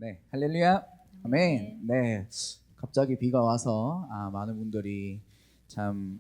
네, 할렐루야, 아멘. 네, 갑자기 비가 와서 많은 분들이 참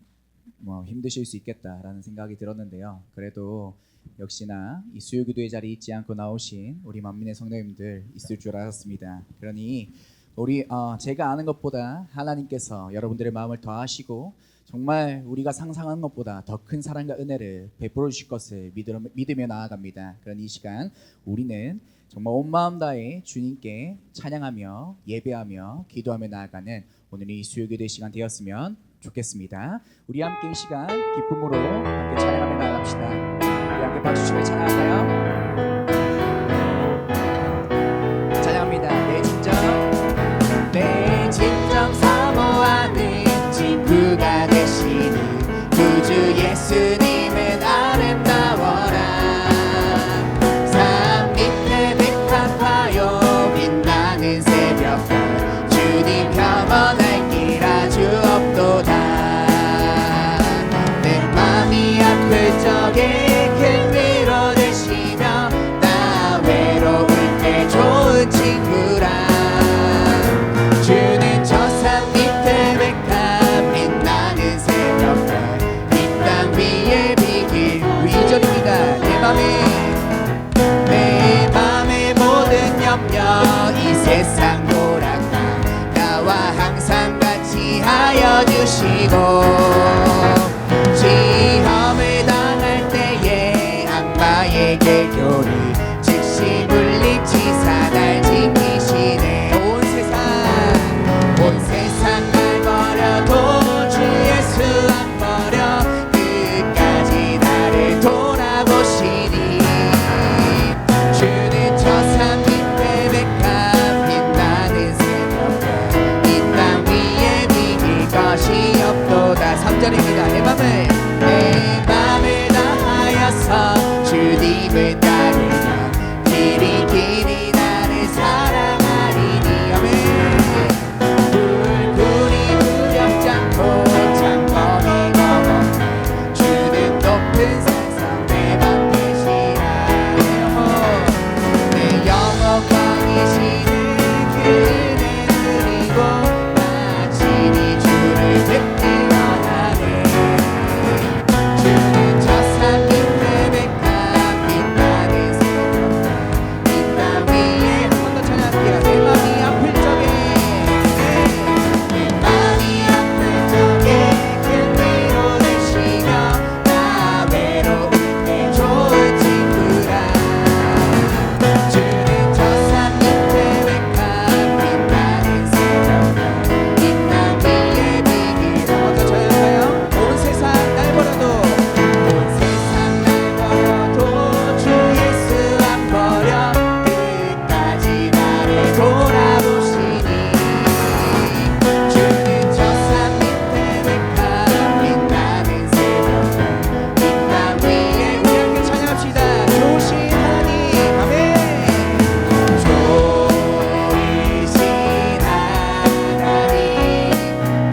힘드실 수 있겠다라는 생각이 들었는데요. 그래도 역시나 이 수요기도의 자리에 잊지 않고 나오신 우리 만민의 성도님들 있을 줄 알았습니다. 그러니 우리 제가 아는 것보다 하나님께서 여러분들의 마음을 더하시고 정말 우리가 상상하는 것보다 더 큰 사랑과 은혜를 베풀어 주실 것을 믿으며 나아갑니다. 그런 이 시간 우리는 정말 온 마음 다해 주님께 찬양하며 예배하며 기도하며 나아가는 오늘 이 수요기도의 시간 되었으면 좋겠습니다. 우리 함께 이 시간 기쁨으로 함께 찬양하며 나아갑시다. 우리 함께 박수치며 찬양할까요? 찬양합니다. 내 진정 사모하는 친구가 되시는 구주 예수님은 아름다워라. 산 밑에 백합화요 빛나는 새벽별 주님 평안할 길 아주 없도다. 내 맘이 아플 적에 큰 위로 되시며 나 외로울 때 좋은 친구라. 주는 저 산 밑에 백합 빛나는 새벽별 이 땅 위에 비길 2절입니다. 내 맘의 모든 염려 이 세상 노랗다 나와 항상 같이 하여 주시고 시험을 당할 때에 악마의 개교를 즉시 물리치사 날 지키시네. 온 세상 날 버려도 주 예수 안 버려 끝까지 나를 돌아보시니. 주는 저 산 밑에 백합 빛나는 새벽별 이 땅 위에 비길 것이 없도다. 3절입니다. 내 맘을 다하여서 주님을 따르면 길이 길이 나를 사랑하리니. 아멘. 불굴이 두렵지 않고 창검이 검었네. 주는 높은 산성 내 맘 계시라. 내 영혼 왕이시는 그 은혜 누리고 나 친히 주를 뵙기 원하네. 주는 저 산 밑에 백합 빛나는 새벽별 이 땅 위에 한 번 더 찬양할게요. 내 맘이 아플 적에 큰 위로 되시며 나 외로울 때 좋은 친구라. 주는 저 산 밑에 백합 빛나는 새벽별 이 땅 위에 비길 먼저 찬양할까요? 온 세상 날 버려도 주 예수 안 버려 끝까지 나를 돌아보시니. 주는 저 산 밑에 백합 빛나는 새벽별 이 땅 위에 우리 함께 찬양합시다. 좋으신 하나님. 아멘. 좋으신 하나님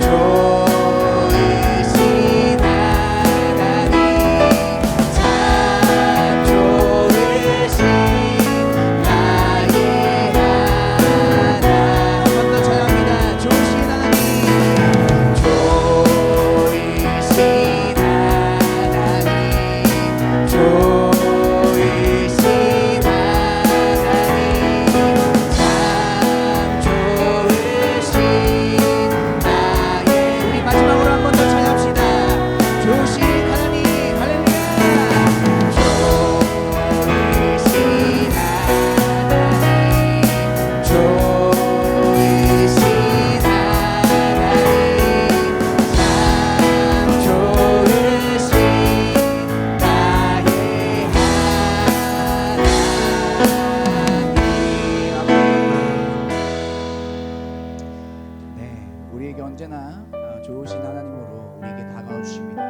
좋으신 하나님 참 좋으신 나의 하나. 한 번 더 찬양합니다. 좋으신 하나님 좋으신 하나님 좋으신 하나님 참 좋으신 나의. 우리 마지막으로 한 번 더 찬양합시다. 좋으신 하나님. 할렐루야. 좋으신 하나님 좋으신 하나님 참 좋으신 나의 하나님. 아멘. 네, 우리에게 언제나 좋으신 하나님으로 우리에게 다가와 주십니다.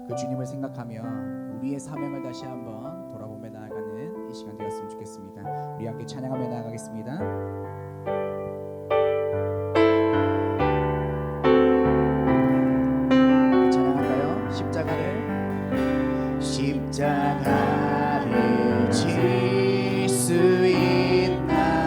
그 주님을 생각하며 우리의 사명을 다시 한번 돌아보며 나아가는 이 시간 되었으면 좋겠습니다. 우리 함께 찬양하며 나아가겠습니다. 찬양할까요? 십자가를 질 수 있나.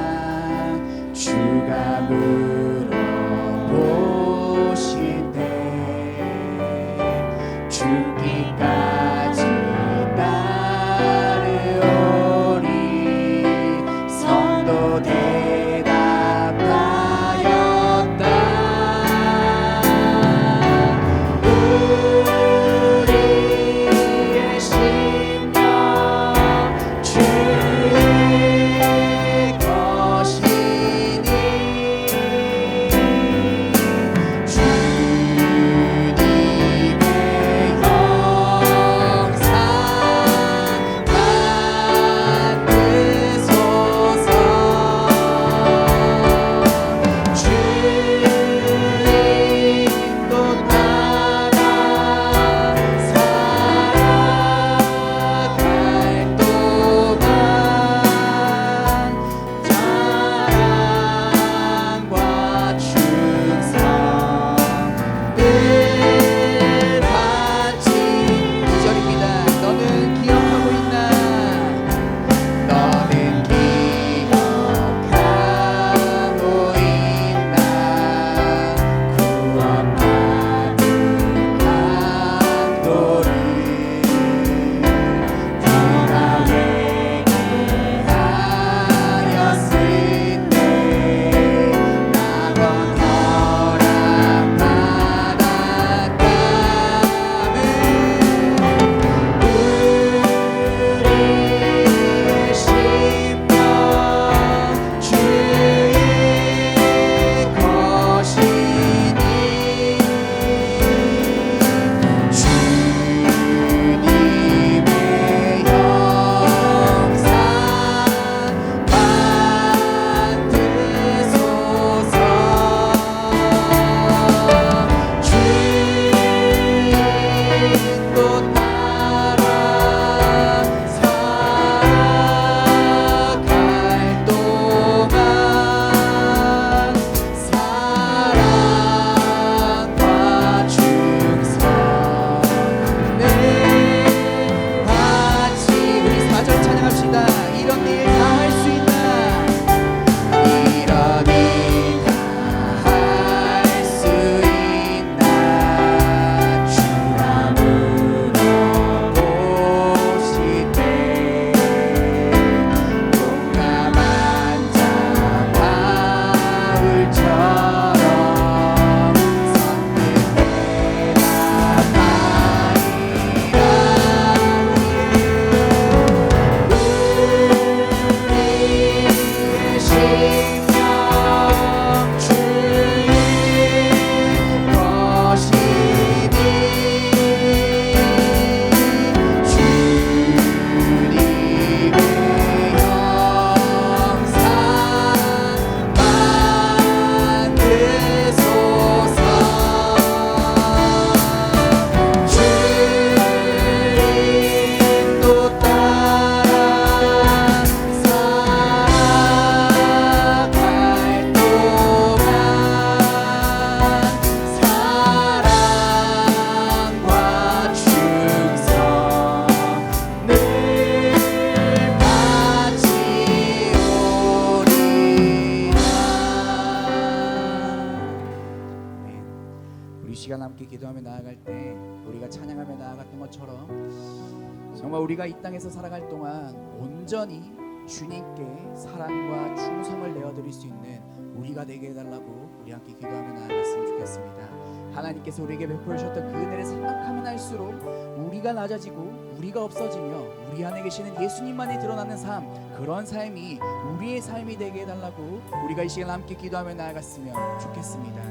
함께 기도하며 나아갈 때 우리가 찬양하며 나아갔던 것처럼 정말 우리가 이 땅에서 살아갈 동안 온전히 주님께 사랑과 충성을 내어드릴 수 있는 우리가 되게 해달라고 우리 함께 기도하며 나아갔으면 좋겠습니다. 하나님께서 우리에게 베풀어 주셨던 그 은혜를 생각하면 할수록 우리가 낮아지고 우리가 없어지며 우리 안에 계시는 예수님만이 드러나는 삶, 그런 삶이 우리의 삶이 되게 해달라고 우리가 이 시간 함께 기도하며 나아갔으면 좋겠습니다.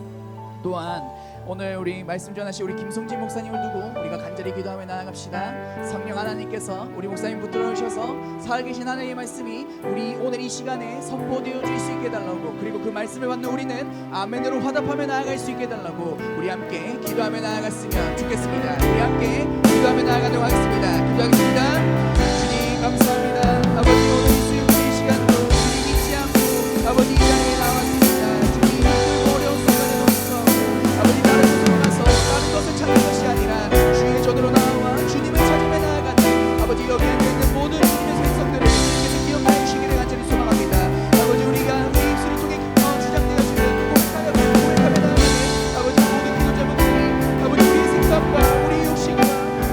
또한 오늘 우리 말씀 전하신 우리 김성진 목사님을 두고 우리가 간절히 기도하며 나아갑시다. 성령 하나님께서 우리 목사님 붙들어 주셔서 살아계신 하나님의 말씀이 우리 오늘 이 시간에 선포되어 질 수 있게 해달라고, 그리고 그 말씀을 받는 우리는 아멘으로 화답하며 나아갈 수 있게 해달라고 우리 함께 기도하며 나아갔으면 좋겠습니다. 우리 함께 기도하며 나아가도록 하겠습니다. 기도하겠습니다. 주님 감사합니다. 아버지, 오늘 이 수요일 이 시간도 주님 잊지 않고 아버지 이 자리에 나왔습니다. 주님 힘들고 어려운 순간에 아버지 다른 곳으로 가서 다른 것을 찾는 것이 아니라 주의 전으로 나와 주님을 찾으며 나아가는 아버지 여기 앉아있는 모든 주님의 백성들을 주님께서 기억하여 주시기를 간절히 소망합니다. 아버지 우리가 우리 입술을 통해 주장되어지는 고백하며 나아가는 아버지 모든 기도자분들이 아버지 우리의 생각과 우리의 욕심과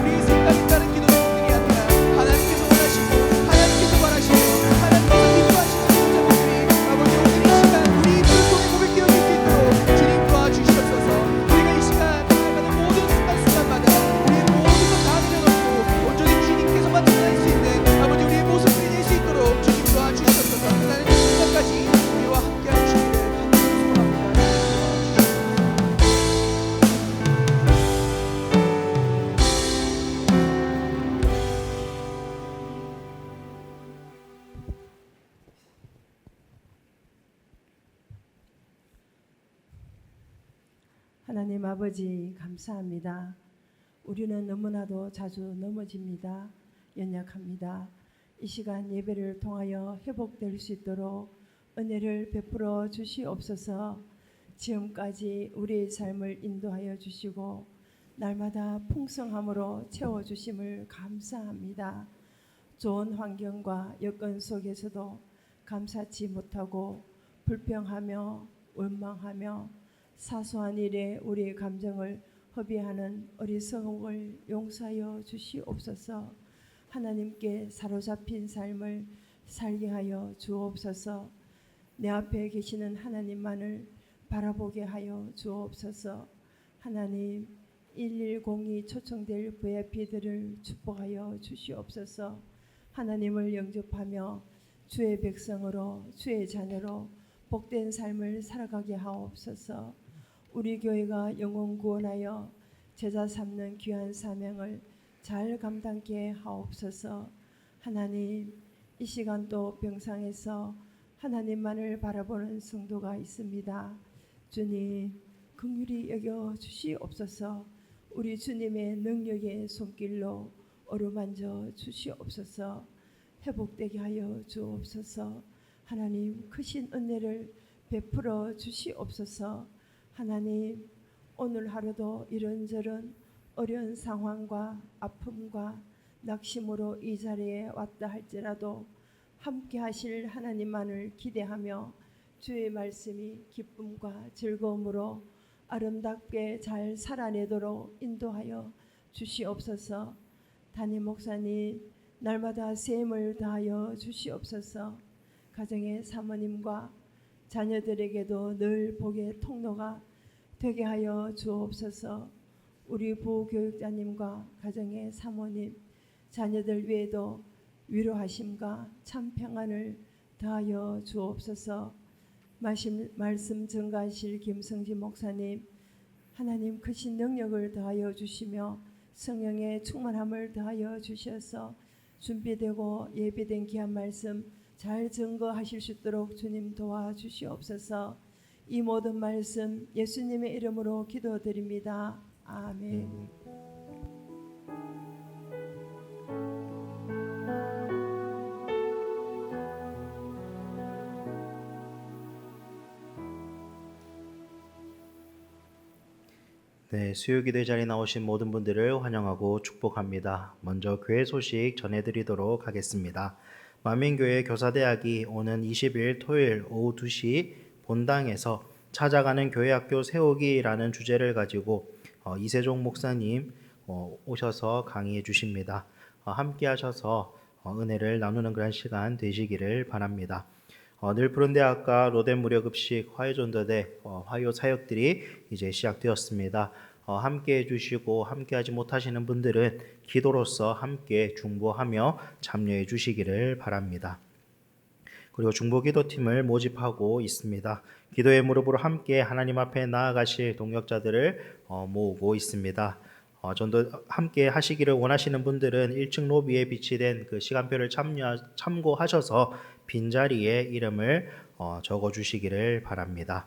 우리의 생각이 따른 기도자분들이 아니라 하나님께서 원하시고 하나님께서 바라시고 하나님께서 기뻐하시는 기도자분들이 아버지 오늘 이 시간 우리 입술을 통해 고백되어질 수 있도록 주님 도와주시옵소서. 우리가 이 시간 살아가는 모든 순간순간마다 우리의 모든 것 다 내려놓고 온전히 주님께서만 드러날 수 있는 아버지 우리의 모습들이 될 수 있도록 주님 도와주시옵소서. 나는 그 순간까지 우리와 함께 하시기를 간절히 하나님 아버지 감사합니다. 우리는 너무나도 자주 넘어집니다. 연약합니다. 이 시간 예배를 통하여 회복될 수 있도록 은혜를 베풀어 주시옵소서. 지금까지 우리의 삶을 인도하여 주시고 날마다 풍성함으로 채워주심을 감사합니다. 좋은 환경과 여건 속에서도 감사치 못하고 불평하며 원망하며 사소한 일에 우리의 감정을 허비하는 어리석음을 용서하여 주시옵소서. 하나님께 사로잡힌 삶을 살게 하여 주옵소서. 내 앞에 계시는 하나님만을 바라보게 하여 주옵소서. 하나님 1102 초청될 VIP들을 축복하여 주시옵소서. 하나님을 영접하며 주의 백성으로 주의 자녀로 복된 삶을 살아가게 하옵소서. 우리 교회가 영혼 구원하여 제자 삼는 귀한 사명을 잘 감당케 하옵소서. 하나님 이 시간도 병상에서 하나님만을 바라보는 성도가 있습니다. 주님 긍휼히 여겨 주시옵소서. 우리 주님의 능력의 손길로 어루만져 주시옵소서. 회복되게 하여 주옵소서. 하나님 크신 은혜를 베풀어 주시옵소서. 하나님 오늘 하루도 이런저런 어려운 상황과 아픔과 낙심으로 이 자리에 왔다 할지라도 함께 하실 하나님만을 기대하며 주의 말씀이 기쁨과 즐거움으로 아름답게 잘 살아내도록 인도하여 주시옵소서. 담임 목사님 날마다 셈을 다하여 주시옵소서. 가정의 사모님과 자녀들에게도 늘 복의 통로가 되게 하여 주옵소서. 우리 부교육자님과 가정의 사모님, 자녀들 위에도 위로하심과 참 평안을 더하여 주옵소서. 말씀 증가하실 김성진 목사님, 하나님 크신 능력을 더하여 주시며 성령의 충만함을 더하여 주셔서 준비되고 예비된 귀한 말씀 잘 증거하실 수 있도록 주님 도와주시옵소서. 이 모든 말씀 예수님의 이름으로 기도드립니다. 아멘. 네, 수요기도의 자리에 나오신 모든 분들을 환영하고 축복합니다. 먼저 교회 소식 전해드리도록 하겠습니다. 만민교회 교사대학이 오는 20일 토요일 오후 2시 본당에서 찾아가는 교회학교 세우기라는 주제를 가지고 이세종 목사님 오셔서 강의해 주십니다. 함께 하셔서 은혜를 나누는 그런 시간 되시기를 바랍니다. 늘 푸른대학과 로덴 무료급식 화요전도대 화요 사역들이 이제 시작되었습니다. 함께 해주시고 함께하지 못하시는 분들은 기도로서 함께 중보하며 참여해 주시기를 바랍니다. 그리고 중보기도팀을 모집하고 있습니다. 기도의 무릎으로 함께 하나님 앞에 나아가실 동역자들을 모으고 있습니다. 전도 함께 하시기를 원하시는 분들은 1층 로비에 비치된 그 시간표를 참고하셔서 빈자리에 이름을 적어주시기를 바랍니다.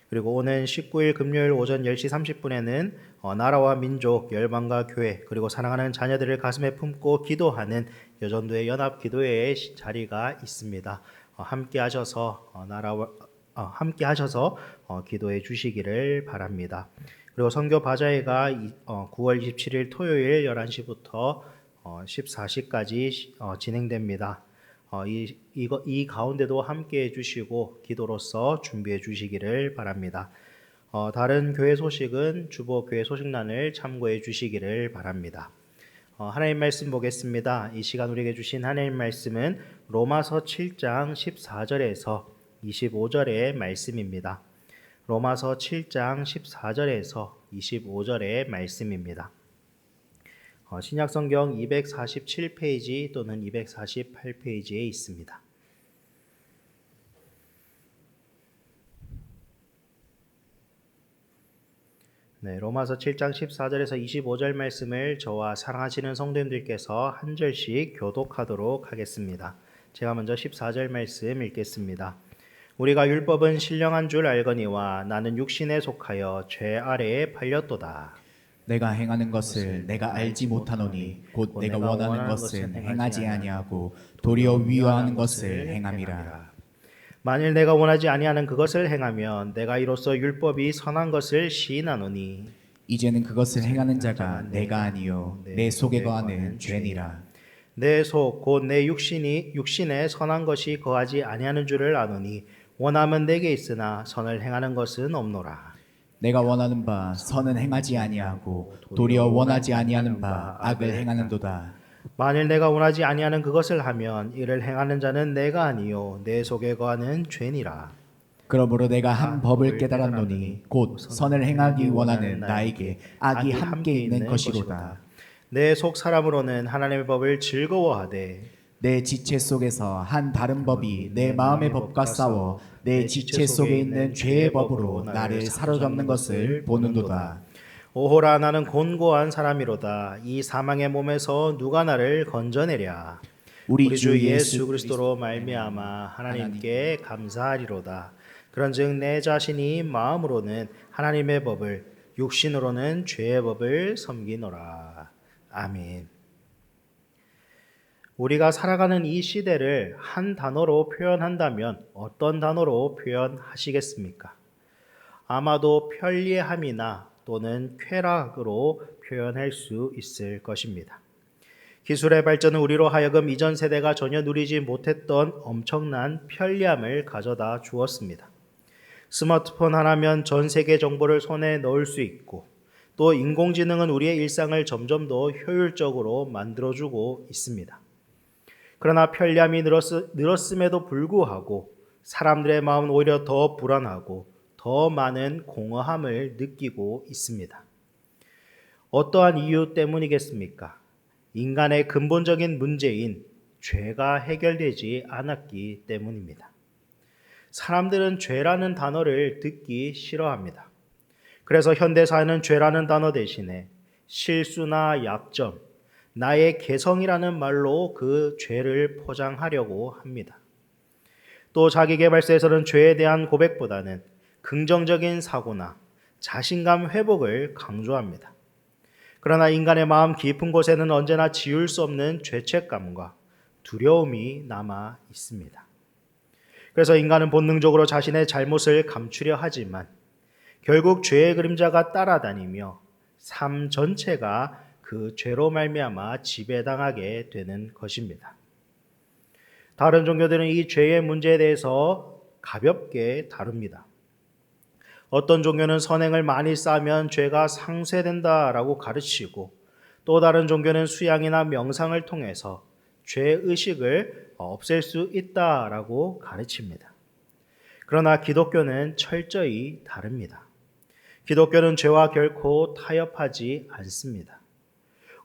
그리고 오는 19일 금요일 오전 10시 30분에는 나라와 민족, 열방과 교회, 그리고 사랑하는 자녀들을 가슴에 품고 기도하는 여전도의 연합기도회의 자리가 있습니다. 함께 하셔서 기도해 주시기를 바랍니다. 그리고 선교 바자회가 9월 27일 토요일 11시부터 14시까지 진행됩니다. 이 가운데도 함께 해주시고 기도로서 준비해 주시기를 바랍니다. 다른 교회 소식은 주보 교회 소식란을 참고해 주시기를 바랍니다. 하나님 말씀 보겠습니다. 이 시간 우리에게 주신 하나님 말씀은 로마서 7장 14절에서 25절의 말씀입니다. 로마서 7장 14절에서 25절의 말씀입니다. 신약성경 247페이지 또는 248페이지에 있습니다. 네, 로마서 7장 14절에서 25절 말씀을 저와 사랑하시는 성도님들께서 한 절씩 교독하도록 하겠습니다. 제가 먼저 14절 말씀 읽겠습니다. 우리가 율법은 신령한 줄 알거니와 나는 육신에 속하여 죄 아래에 팔렸도다. 내가 행하는 것을 내가 알지 못하노니 곧 내가 원하는 것은 행하지 아니하고 도리어 위하는 것을 행함이라. 만일 내가 원하지 아니하는 그것을 행하면 내가 이로써 율법이 선한 것을 시인하노니 이제는 그것을 행하는 자가 내가 아니요 내 속에 거하는 죄니라. 내 속 곧 내 육신에 선한 것이 거하지 아니하는 줄을 아노니 원함은 내게 있으나 선을 행하는 것은 없노라. 내가 원하는 바 선은 행하지 아니하고 도리어 원하지 아니하는 바 악을 행하는도다. 만일 내가 원하지 아니하는 그것을 하면 이를 행하는 자는 내가 아니요 내 속에 거하는 죄니라. 그러므로 내가 한 법을 깨달았노니 곧 선을 행하기 원하는 나에게 악이 함께 있는 것이로다. 내 속 사람으로는 하나님의 법을 즐거워하되 내 지체 속에서 한 다른 법이 내 마음의 법과 싸워 내 지체 속에 있는 죄의 법으로 나를 사로잡는 것을 보는도다. 오호라 나는 곤고한 사람이로다. 이 사망의 몸에서 누가 나를 건져내랴. 우리 주 예수 그리스도로 말미암아 하나님께 감사하리로다. 그런즉 내 자신이 마음으로는 하나님의 법을 육신으로는 죄의 법을 섬기노라. 아멘. 우리가 살아가는 이 시대를 한 단어로 표현한다면 어떤 단어로 표현하시겠습니까? 아마도 편리함이나 또는 쾌락으로 표현할 수 있을 것입니다. 기술의 발전은 우리로 하여금 이전 세대가 전혀 누리지 못했던 엄청난 편리함을 가져다 주었습니다. 스마트폰 하나면 전 세계 정보를 손에 넣을 수 있고 또 인공지능은 우리의 일상을 점점 더 효율적으로 만들어주고 있습니다. 그러나 편리함이 늘었음에도 불구하고 사람들의 마음은 오히려 더 불안하고 더 많은 공허함을 느끼고 있습니다. 어떠한 이유 때문이겠습니까? 인간의 근본적인 문제인 죄가 해결되지 않았기 때문입니다. 사람들은 죄라는 단어를 듣기 싫어합니다. 그래서 현대사회는 죄라는 단어 대신에 실수나 약점, 나의 개성이라는 말로 그 죄를 포장하려고 합니다. 또 자기계발서에서는 죄에 대한 고백보다는 긍정적인 사고나 자신감 회복을 강조합니다. 그러나 인간의 마음 깊은 곳에는 언제나 지울 수 없는 죄책감과 두려움이 남아 있습니다. 그래서 인간은 본능적으로 자신의 잘못을 감추려 하지만 결국 죄의 그림자가 따라다니며 삶 전체가 그 죄로 말미암아 지배당하게 되는 것입니다. 다른 종교들은 이 죄의 문제에 대해서 가볍게 다룹니다. 어떤 종교는 선행을 많이 쌓으면 죄가 상쇄된다라고 가르치고, 또 다른 종교는 수양이나 명상을 통해서 죄의식을 없앨 수 있다라고 가르칩니다. 그러나 기독교는 철저히 다릅니다. 기독교는 죄와 결코 타협하지 않습니다.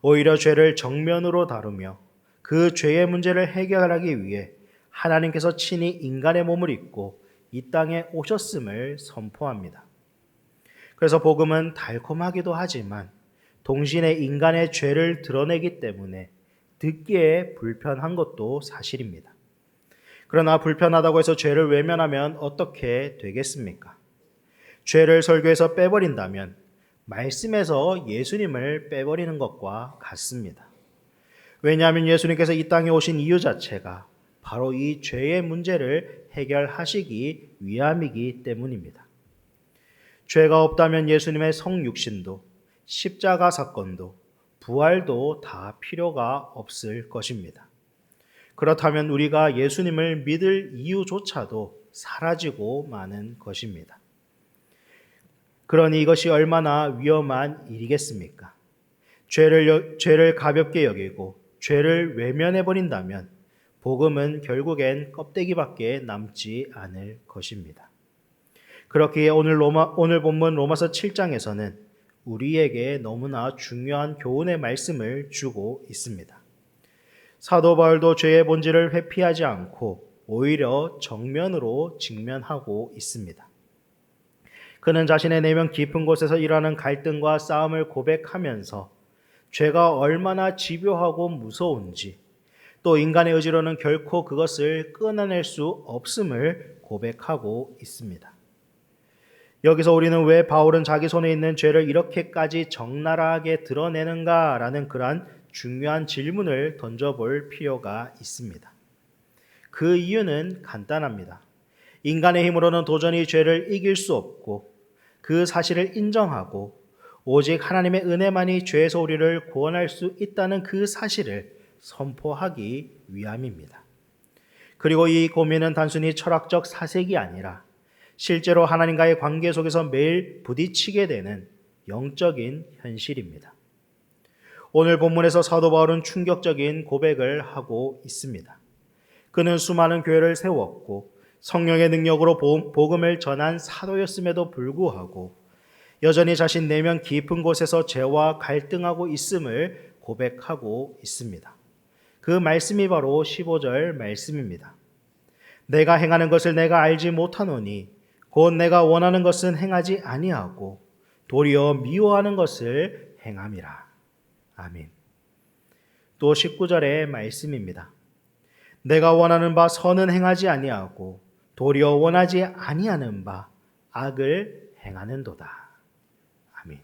오히려 죄를 정면으로 다루며 그 죄의 문제를 해결하기 위해 하나님께서 친히 인간의 몸을 입고 이 땅에 오셨음을 선포합니다. 그래서 복음은 달콤하기도 하지만 동시에 인간의 죄를 드러내기 때문에 듣기에 불편한 것도 사실입니다. 그러나 불편하다고 해서 죄를 외면하면 어떻게 되겠습니까? 죄를 설교에서 빼버린다면 말씀에서 예수님을 빼버리는 것과 같습니다. 왜냐하면 예수님께서 이 땅에 오신 이유 자체가 바로 이 죄의 문제를 해결하시기 위함이기 때문입니다. 죄가 없다면 예수님의 성육신도, 십자가 사건도, 부활도 다 필요가 없을 것입니다. 그렇다면 우리가 예수님을 믿을 이유조차도 사라지고 마는 것입니다. 그러니 이것이 얼마나 위험한 일이겠습니까? 죄를 가볍게 여기고 죄를 외면해버린다면 복음은 결국엔 껍데기밖에 남지 않을 것입니다. 그렇기에 오늘 본문 로마서 7장에서는 우리에게 너무나 중요한 교훈의 말씀을 주고 있습니다. 사도 바울도 죄의 본질을 회피하지 않고 오히려 정면으로 직면하고 있습니다. 그는 자신의 내면 깊은 곳에서 일어나는 갈등과 싸움을 고백하면서 죄가 얼마나 집요하고 무서운지, 또 인간의 의지로는 결코 그것을 끊어낼 수 없음을 고백하고 있습니다. 여기서 우리는 왜 바울은 자기 손에 있는 죄를 이렇게까지 적나라하게 드러내는가라는 그러한 중요한 질문을 던져볼 필요가 있습니다. 그 이유는 간단합니다. 인간의 힘으로는 도저히 죄를 이길 수 없고 그 사실을 인정하고 오직 하나님의 은혜만이 죄에서 우리를 구원할 수 있다는 그 사실을 선포하기 위함입니다. 그리고 이 고민은 단순히 철학적 사색이 아니라 실제로 하나님과의 관계 속에서 매일 부딪히게 되는 영적인 현실입니다. 오늘 본문에서 사도 바울은 충격적인 고백을 하고 있습니다. 그는 수많은 교회를 세웠고 성령의 능력으로 복음을 전한 사도였음에도 불구하고 여전히 자신 내면 깊은 곳에서 죄와 갈등하고 있음을 고백하고 있습니다. 그 말씀이 바로 15절 말씀입니다. 내가 행하는 것을 내가 알지 못하노니 곧 내가 원하는 것은 행하지 아니하고 도리어 미워하는 것을 행함이라. 아멘. 또 19절의 말씀입니다. 내가 원하는 바 선은 행하지 아니하고 도리어 원하지 아니하는 바 악을 행하는도다. 아멘.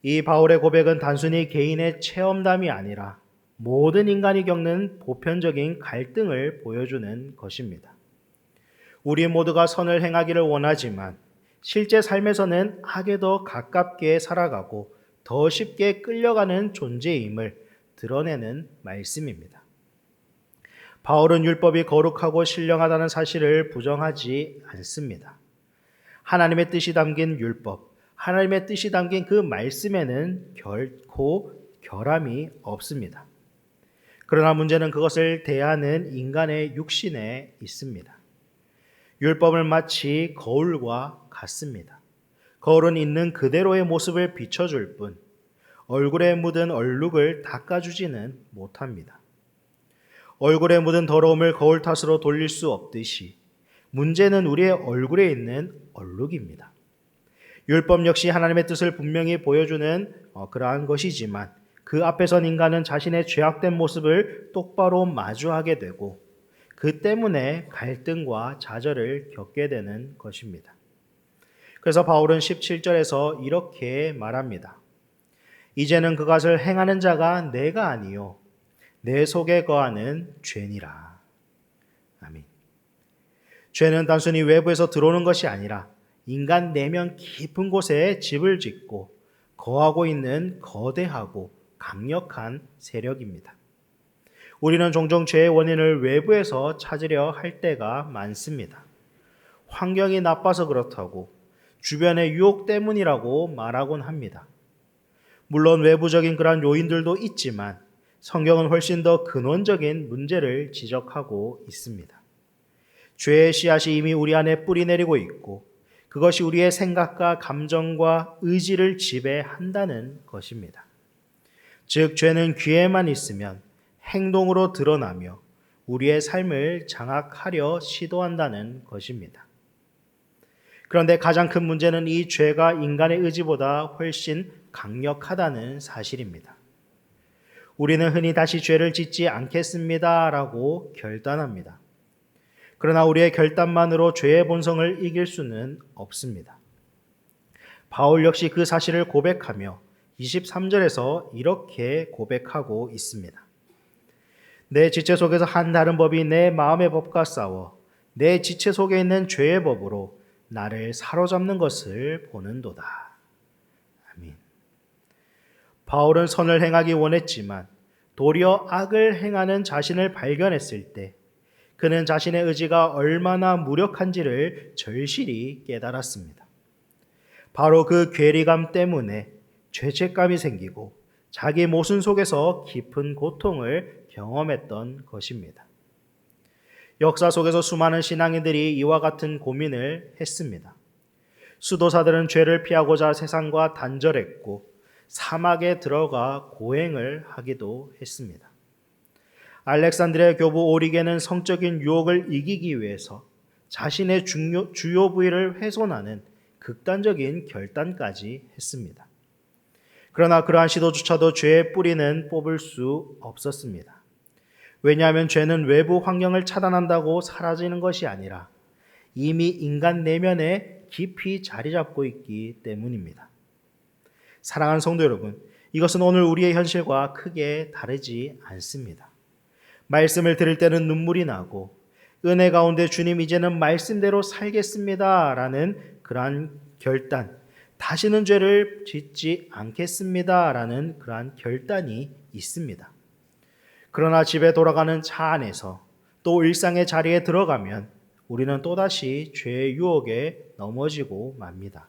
이 바울의 고백은 단순히 개인의 체험담이 아니라 모든 인간이 겪는 보편적인 갈등을 보여주는 것입니다. 우리 모두가 선을 행하기를 원하지만 실제 삶에서는 악에 더 가깝게 살아가고 더 쉽게 끌려가는 존재임을 드러내는 말씀입니다. 바울은 율법이 거룩하고 신령하다는 사실을 부정하지 않습니다. 하나님의 뜻이 담긴 율법, 하나님의 뜻이 담긴 그 말씀에는 결코 결함이 없습니다. 그러나 문제는 그것을 대하는 인간의 육신에 있습니다. 율법은 마치 거울과 같습니다. 거울은 있는 그대로의 모습을 비춰줄 뿐 얼굴에 묻은 얼룩을 닦아주지는 못합니다. 얼굴에 묻은 더러움을 거울 탓으로 돌릴 수 없듯이 문제는 우리의 얼굴에 있는 얼룩입니다. 율법 역시 하나님의 뜻을 분명히 보여주는 그러한 것이지만 그 앞에선 인간은 자신의 죄악된 모습을 똑바로 마주하게 되고 그 때문에 갈등과 좌절을 겪게 되는 것입니다. 그래서 바울은 17절에서 이렇게 말합니다. 이제는 그것을 행하는 자가 내가 아니요 내 속에 거하는 죄니라. 아멘. 죄는 단순히 외부에서 들어오는 것이 아니라 인간 내면 깊은 곳에 집을 짓고 거하고 있는 거대하고 강력한 세력입니다. 우리는 종종 죄의 원인을 외부에서 찾으려 할 때가 많습니다. 환경이 나빠서 그렇다고, 주변의 유혹 때문이라고 말하곤 합니다. 물론 외부적인 그런 요인들도 있지만 성경은 훨씬 더 근원적인 문제를 지적하고 있습니다. 죄의 씨앗이 이미 우리 안에 뿌리 내리고 있고 그것이 우리의 생각과 감정과 의지를 지배한다는 것입니다. 즉, 죄는 귀에만 있으면 행동으로 드러나며 우리의 삶을 장악하려 시도한다는 것입니다. 그런데 가장 큰 문제는 이 죄가 인간의 의지보다 훨씬 강력하다는 사실입니다. 우리는 흔히 다시 죄를 짓지 않겠습니다라고 결단합니다. 그러나 우리의 결단만으로 죄의 본성을 이길 수는 없습니다. 바울 역시 그 사실을 고백하며 23절에서 이렇게 고백하고 있습니다. 내 지체 속에서 한 다른 법이 내 마음의 법과 싸워 내 지체 속에 있는 죄의 법으로 나를 사로잡는 것을 보는도다. 아멘. 바울은 선을 행하기 원했지만 도리어 악을 행하는 자신을 발견했을 때 그는 자신의 의지가 얼마나 무력한지를 절실히 깨달았습니다. 바로 그 괴리감 때문에 죄책감이 생기고 자기 모순 속에서 깊은 고통을 경험했던 것입니다. 역사 속에서 수많은 신앙인들이 이와 같은 고민을 했습니다. 수도사들은 죄를 피하고자 세상과 단절했고 사막에 들어가 고행을 하기도 했습니다. 알렉산드리아 교부 오리게는 성적인 유혹을 이기기 위해서 자신의 주요 부위를 훼손하는 극단적인 결단까지 했습니다. 그러나 그러한 시도조차도 죄의 뿌리는 뽑을 수 없었습니다. 왜냐하면 죄는 외부 환경을 차단한다고 사라지는 것이 아니라 이미 인간 내면에 깊이 자리 잡고 있기 때문입니다. 사랑하는 성도 여러분, 이것은 오늘 우리의 현실과 크게 다르지 않습니다. 말씀을 들을 때는 눈물이 나고 은혜 가운데 주님 이제는 말씀대로 살겠습니다 라는 그러한 결단, 다시는 죄를 짓지 않겠습니다 라는 그러한 결단이 있습니다. 그러나 집에 돌아가는 차 안에서 또 일상의 자리에 들어가면 우리는 또다시 죄의 유혹에 넘어지고 맙니다.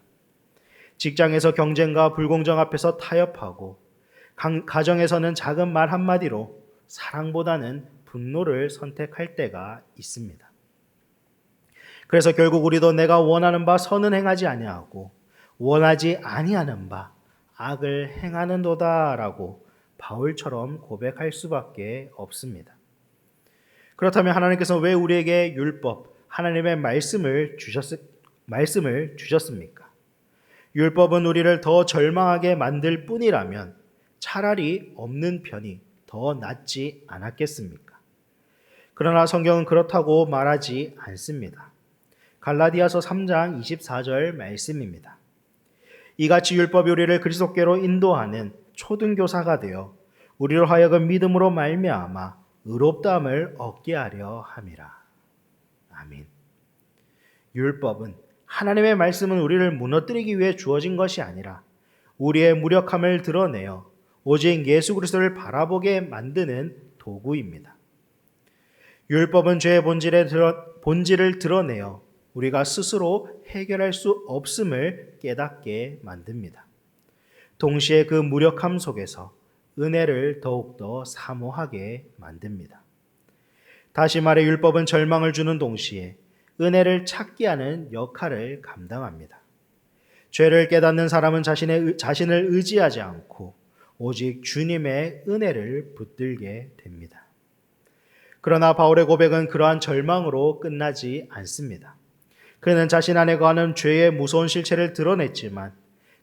직장에서 경쟁과 불공정 앞에서 타협하고 가정에서는 작은 말 한마디로 사랑보다는 분노를 선택할 때가 있습니다. 그래서 결국 우리도 내가 원하는 바 선은 행하지 아니하고 원하지 아니하는 바 악을 행하는도다라고 바울처럼 고백할 수밖에 없습니다. 그렇다면 하나님께서 왜 우리에게 율법, 하나님의 말씀을 주셨습니까? 율법은 우리를 더 절망하게 만들 뿐이라면 차라리 없는 편이 더 낫지 않았겠습니까? 그러나 성경은 그렇다고 말하지 않습니다. 갈라디아서 3장 24절 말씀입니다. 이같이 율법이 우리를 그리스도께로 인도하는 초등교사가 되어 우리로 하여금 믿음으로 말미암아 의롭다함을 얻게 하려 함이라. 아멘. 율법은, 하나님의 말씀은 우리를 무너뜨리기 위해 주어진 것이 아니라 우리의 무력함을 드러내어 오직 예수 그리스도를 바라보게 만드는 도구입니다. 율법은 죄의 본질을 드러내어 우리가 스스로 해결할 수 없음을 깨닫게 만듭니다. 동시에 그 무력함 속에서 은혜를 더욱더 사모하게 만듭니다. 다시 말해 율법은 절망을 주는 동시에 은혜를 찾게 하는 역할을 감당합니다. 죄를 깨닫는 사람은 자신을 의지하지 않고 오직 주님의 은혜를 붙들게 됩니다. 그러나 바울의 고백은 그러한 절망으로 끝나지 않습니다. 그는 자신 안에 거하는 죄의 무서운 실체를 드러냈지만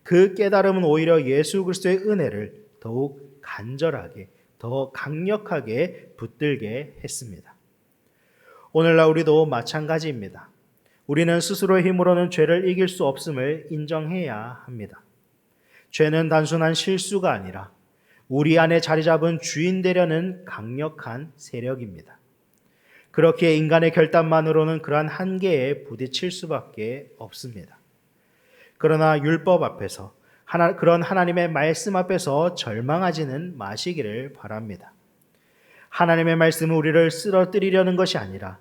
그 깨달음은 오히려 예수 그리스도의 은혜를 더욱 간절하게, 더 강력하게 붙들게 했습니다. 오늘날 우리도 마찬가지입니다. 우리는 스스로의 힘으로는 죄를 이길 수 없음을 인정해야 합니다. 죄는 단순한 실수가 아니라 우리 안에 자리 잡은 주인 되려는 강력한 세력입니다. 그렇기에 인간의 결단만으로는 그러한 한계에 부딪힐 수밖에 없습니다. 그러나 율법 앞에서 그런 하나님의 말씀 앞에서 절망하지는 마시기를 바랍니다. 하나님의 말씀은 우리를 쓰러뜨리려는 것이 아니라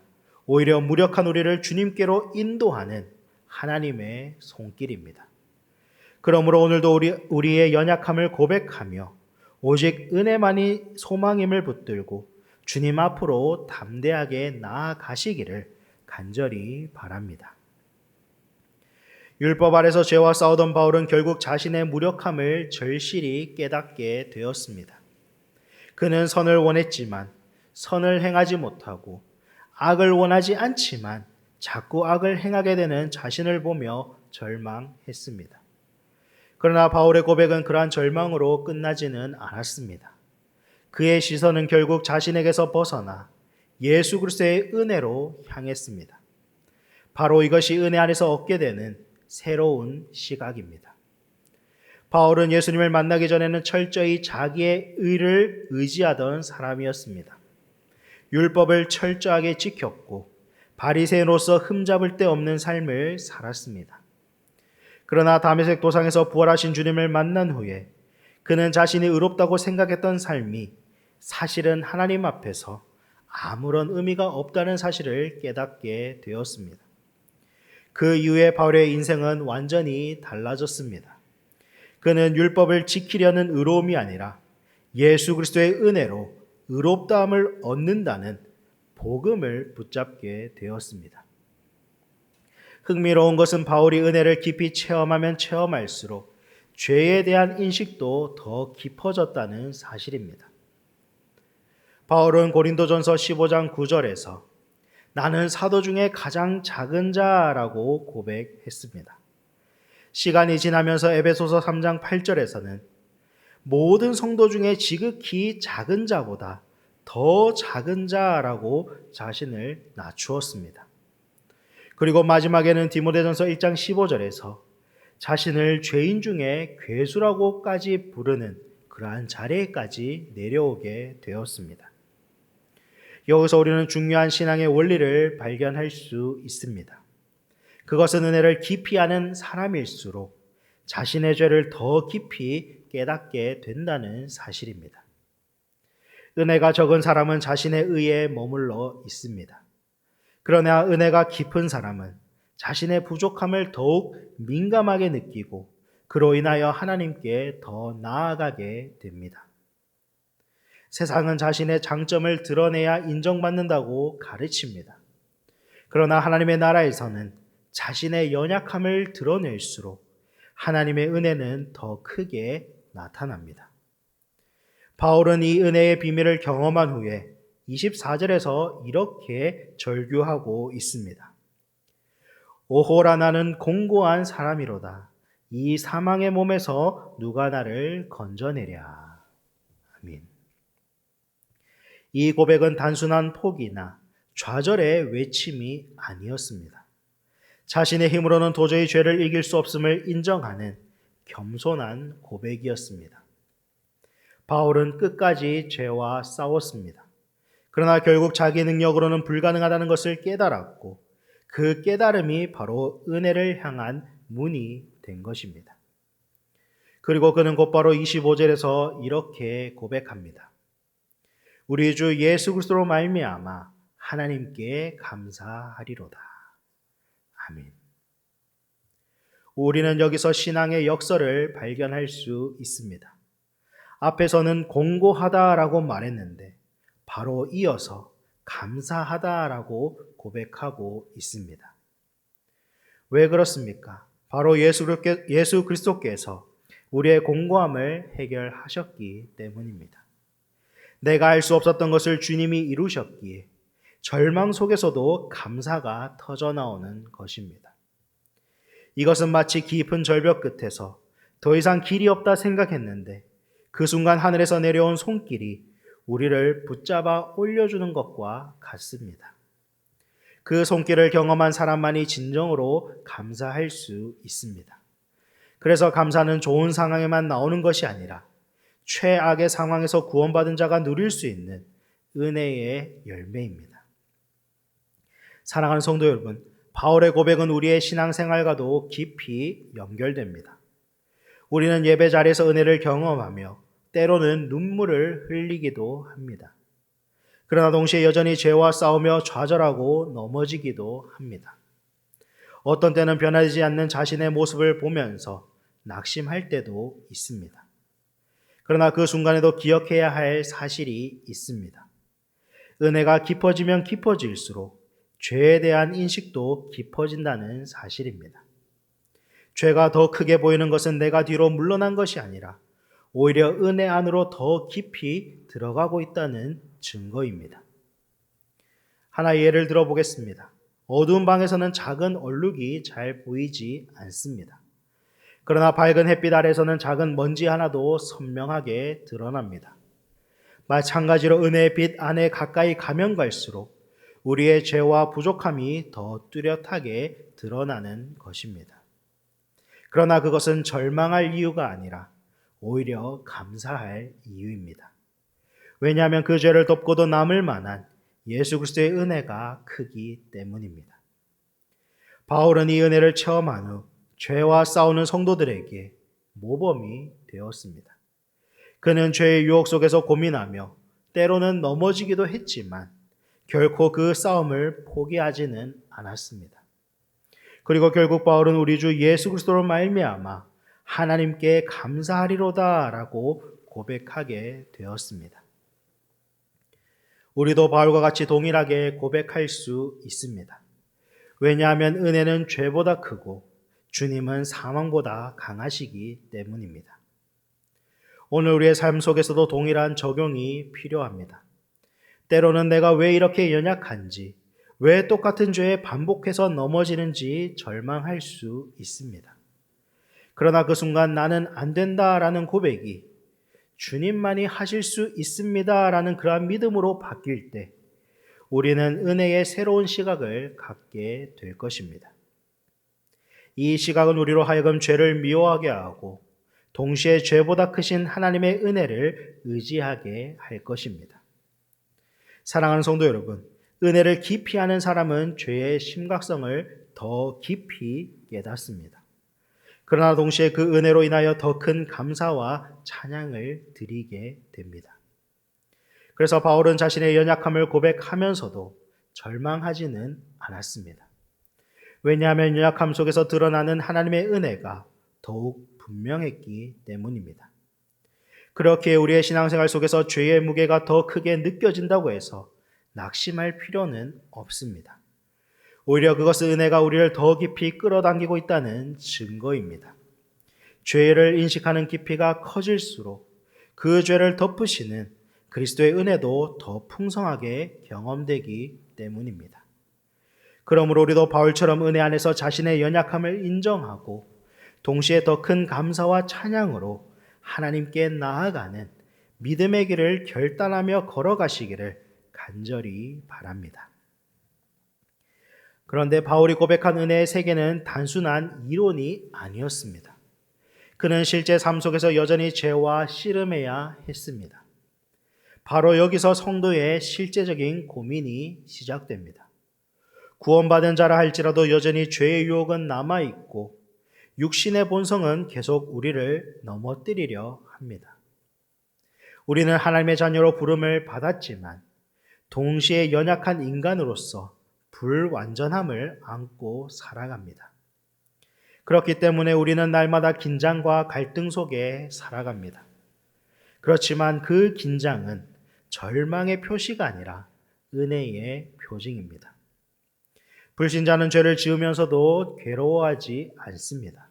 오히려 무력한 우리를 주님께로 인도하는 하나님의 손길입니다. 그러므로 오늘도 우리의 연약함을 고백하며 오직 은혜만이 소망임을 붙들고 주님 앞으로 담대하게 나아가시기를 간절히 바랍니다. 율법 아래서 죄와 싸우던 바울은 결국 자신의 무력함을 절실히 깨닫게 되었습니다. 그는 선을 원했지만 선을 행하지 못하고 악을 원하지 않지만 자꾸 악을 행하게 되는 자신을 보며 절망했습니다. 그러나 바울의 고백은 그러한 절망으로 끝나지는 않았습니다. 그의 시선은 결국 자신에게서 벗어나 예수 그리스도의 은혜로 향했습니다. 바로 이것이 은혜 안에서 얻게 되는 새로운 시각입니다. 바울은 예수님을 만나기 전에는 철저히 자기의 의를 의지하던 사람이었습니다. 율법을 철저하게 지켰고 바리새인으로서 흠잡을 데 없는 삶을 살았습니다. 그러나 다메섹 도상에서 부활하신 주님을 만난 후에 그는 자신이 의롭다고 생각했던 삶이 사실은 하나님 앞에서 아무런 의미가 없다는 사실을 깨닫게 되었습니다. 그 이후에 바울의 인생은 완전히 달라졌습니다. 그는 율법을 지키려는 의로움이 아니라 예수 그리스도의 은혜로 의롭다함을 얻는다는 복음을 붙잡게 되었습니다. 흥미로운 것은 바울이 은혜를 깊이 체험하면 체험할수록 죄에 대한 인식도 더 깊어졌다는 사실입니다. 바울은 고린도전서 15장 9절에서 나는 사도 중에 가장 작은 자라고 고백했습니다. 시간이 지나면서 에베소서 3장 8절에서는 모든 성도 중에 지극히 작은 자보다 더 작은 자라고 자신을 낮추었습니다. 그리고 마지막에는 디모데전서 1장 15절에서 자신을 죄인 중에 괴수라고까지 부르는 그러한 자리에까지 내려오게 되었습니다. 여기서 우리는 중요한 신앙의 원리를 발견할 수 있습니다. 그것은 은혜를 깊이 아는 사람일수록 자신의 죄를 더 깊이 깨닫게 된다는 사실입니다. 은혜가 적은 사람은 자신의 의에 머물러 있습니다. 그러나 은혜가 깊은 사람은 자신의 부족함을 더욱 민감하게 느끼고 그로 인하여 하나님께 더 나아가게 됩니다. 세상은 자신의 장점을 드러내야 인정받는다고 가르칩니다. 그러나 하나님의 나라에서는 자신의 연약함을 드러낼수록 하나님의 은혜는 더 크게 나타납니다. 바울은 이 은혜의 비밀을 경험한 후에 24절에서 이렇게 절규하고 있습니다. 오호라 나는 공고한 사람이로다. 이 사망의 몸에서 누가 나를 건져내랴. 아멘. 이 고백은 단순한 포기나 좌절의 외침이 아니었습니다. 자신의 힘으로는 도저히 죄를 이길 수 없음을 인정하는 겸손한 고백이었습니다. 바울은 끝까지 죄와 싸웠습니다. 그러나 결국 자기 능력으로는 불가능하다는 것을 깨달았고 그 깨달음이 바로 은혜를 향한 문이 된 것입니다. 그리고 그는 곧바로 25절에서 이렇게 고백합니다. 우리 주 예수 그리스도로 말미암아 하나님께 감사하리로다. 아멘. 우리는 여기서 신앙의 역설을 발견할 수 있습니다. 앞에서는 공고하다라고 말했는데 바로 이어서 감사하다라고 고백하고 있습니다. 왜 그렇습니까? 바로 예수 그리스도께서 우리의 공고함을 해결하셨기 때문입니다. 내가 알 수 없었던 것을 주님이 이루셨기에 절망 속에서도 감사가 터져나오는 것입니다. 이것은 마치 깊은 절벽 끝에서 더 이상 길이 없다 생각했는데 그 순간 하늘에서 내려온 손길이 우리를 붙잡아 올려주는 것과 같습니다. 그 손길을 경험한 사람만이 진정으로 감사할 수 있습니다. 그래서 감사는 좋은 상황에만 나오는 것이 아니라 최악의 상황에서 구원받은 자가 누릴 수 있는 은혜의 열매입니다. 사랑하는 성도 여러분, 바울의 고백은 우리의 신앙생활과도 깊이 연결됩니다. 우리는 예배 자리에서 은혜를 경험하며 때로는 눈물을 흘리기도 합니다. 그러나 동시에 여전히 죄와 싸우며 좌절하고 넘어지기도 합니다. 어떤 때는 변하지 않는 자신의 모습을 보면서 낙심할 때도 있습니다. 그러나 그 순간에도 기억해야 할 사실이 있습니다. 은혜가 깊어지면 깊어질수록 죄에 대한 인식도 깊어진다는 사실입니다. 죄가 더 크게 보이는 것은 내가 뒤로 물러난 것이 아니라 오히려 은혜 안으로 더 깊이 들어가고 있다는 증거입니다. 하나의 예를 들어보겠습니다. 어두운 방에서는 작은 얼룩이 잘 보이지 않습니다. 그러나 밝은 햇빛 아래서는 작은 먼지 하나도 선명하게 드러납니다. 마찬가지로 은혜의 빛 안에 가까이 가면 갈수록 우리의 죄와 부족함이 더 뚜렷하게 드러나는 것입니다. 그러나 그것은 절망할 이유가 아니라 오히려 감사할 이유입니다. 왜냐하면 그 죄를 덮고도 남을 만한 예수 그리스도의 은혜가 크기 때문입니다. 바울은 이 은혜를 체험한 후 죄와 싸우는 성도들에게 모범이 되었습니다. 그는 죄의 유혹 속에서 고민하며 때로는 넘어지기도 했지만 결코 그 싸움을 포기하지는 않았습니다. 그리고 결국 바울은 우리 주 예수 그리스도로 말미암아 하나님께 감사하리로다라고 고백하게 되었습니다. 우리도 바울과 같이 동일하게 고백할 수 있습니다. 왜냐하면 은혜는 죄보다 크고 주님은 사망보다 강하시기 때문입니다. 오늘 우리의 삶 속에서도 동일한 적용이 필요합니다. 때로는 내가 왜 이렇게 연약한지, 왜 똑같은 죄에 반복해서 넘어지는지 절망할 수 있습니다. 그러나 그 순간 나는 안 된다라는 고백이 주님만이 하실 수 있습니다라는 그러한 믿음으로 바뀔 때 우리는 은혜의 새로운 시각을 갖게 될 것입니다. 이 시각은 우리로 하여금 죄를 미워하게 하고 동시에 죄보다 크신 하나님의 은혜를 의지하게 할 것입니다. 사랑하는 성도 여러분, 은혜를 깊이 아는 사람은 죄의 심각성을 더 깊이 깨닫습니다. 그러나 동시에 그 은혜로 인하여 더 큰 감사와 찬양을 드리게 됩니다. 그래서 바울은 자신의 연약함을 고백하면서도 절망하지는 않았습니다. 왜냐하면 연약함 속에서 드러나는 하나님의 은혜가 더욱 분명했기 때문입니다. 그렇게 우리의 신앙생활 속에서 죄의 무게가 더 크게 느껴진다고 해서 낙심할 필요는 없습니다. 오히려 그것은 은혜가 우리를 더 깊이 끌어당기고 있다는 증거입니다. 죄를 인식하는 깊이가 커질수록 그 죄를 덮으시는 그리스도의 은혜도 더 풍성하게 경험되기 때문입니다. 그러므로 우리도 바울처럼 은혜 안에서 자신의 연약함을 인정하고 동시에 더 큰 감사와 찬양으로 하나님께 나아가는 믿음의 길을 결단하며 걸어가시기를 간절히 바랍니다. 그런데 바울이 고백한 은혜의 세계는 단순한 이론이 아니었습니다. 그는 실제 삶 속에서 여전히 죄와 씨름해야 했습니다. 바로 여기서 성도의 실제적인 고민이 시작됩니다. 구원받은 자라 할지라도 여전히 죄의 유혹은 남아있고 육신의 본성은 계속 우리를 넘어뜨리려 합니다. 우리는 하나님의 자녀로 부름을 받았지만 동시에 연약한 인간으로서 불완전함을 안고 살아갑니다. 그렇기 때문에 우리는 날마다 긴장과 갈등 속에 살아갑니다. 그렇지만 그 긴장은 절망의 표시가 아니라 은혜의 표징입니다. 불신자는 죄를 지으면서도 괴로워하지 않습니다.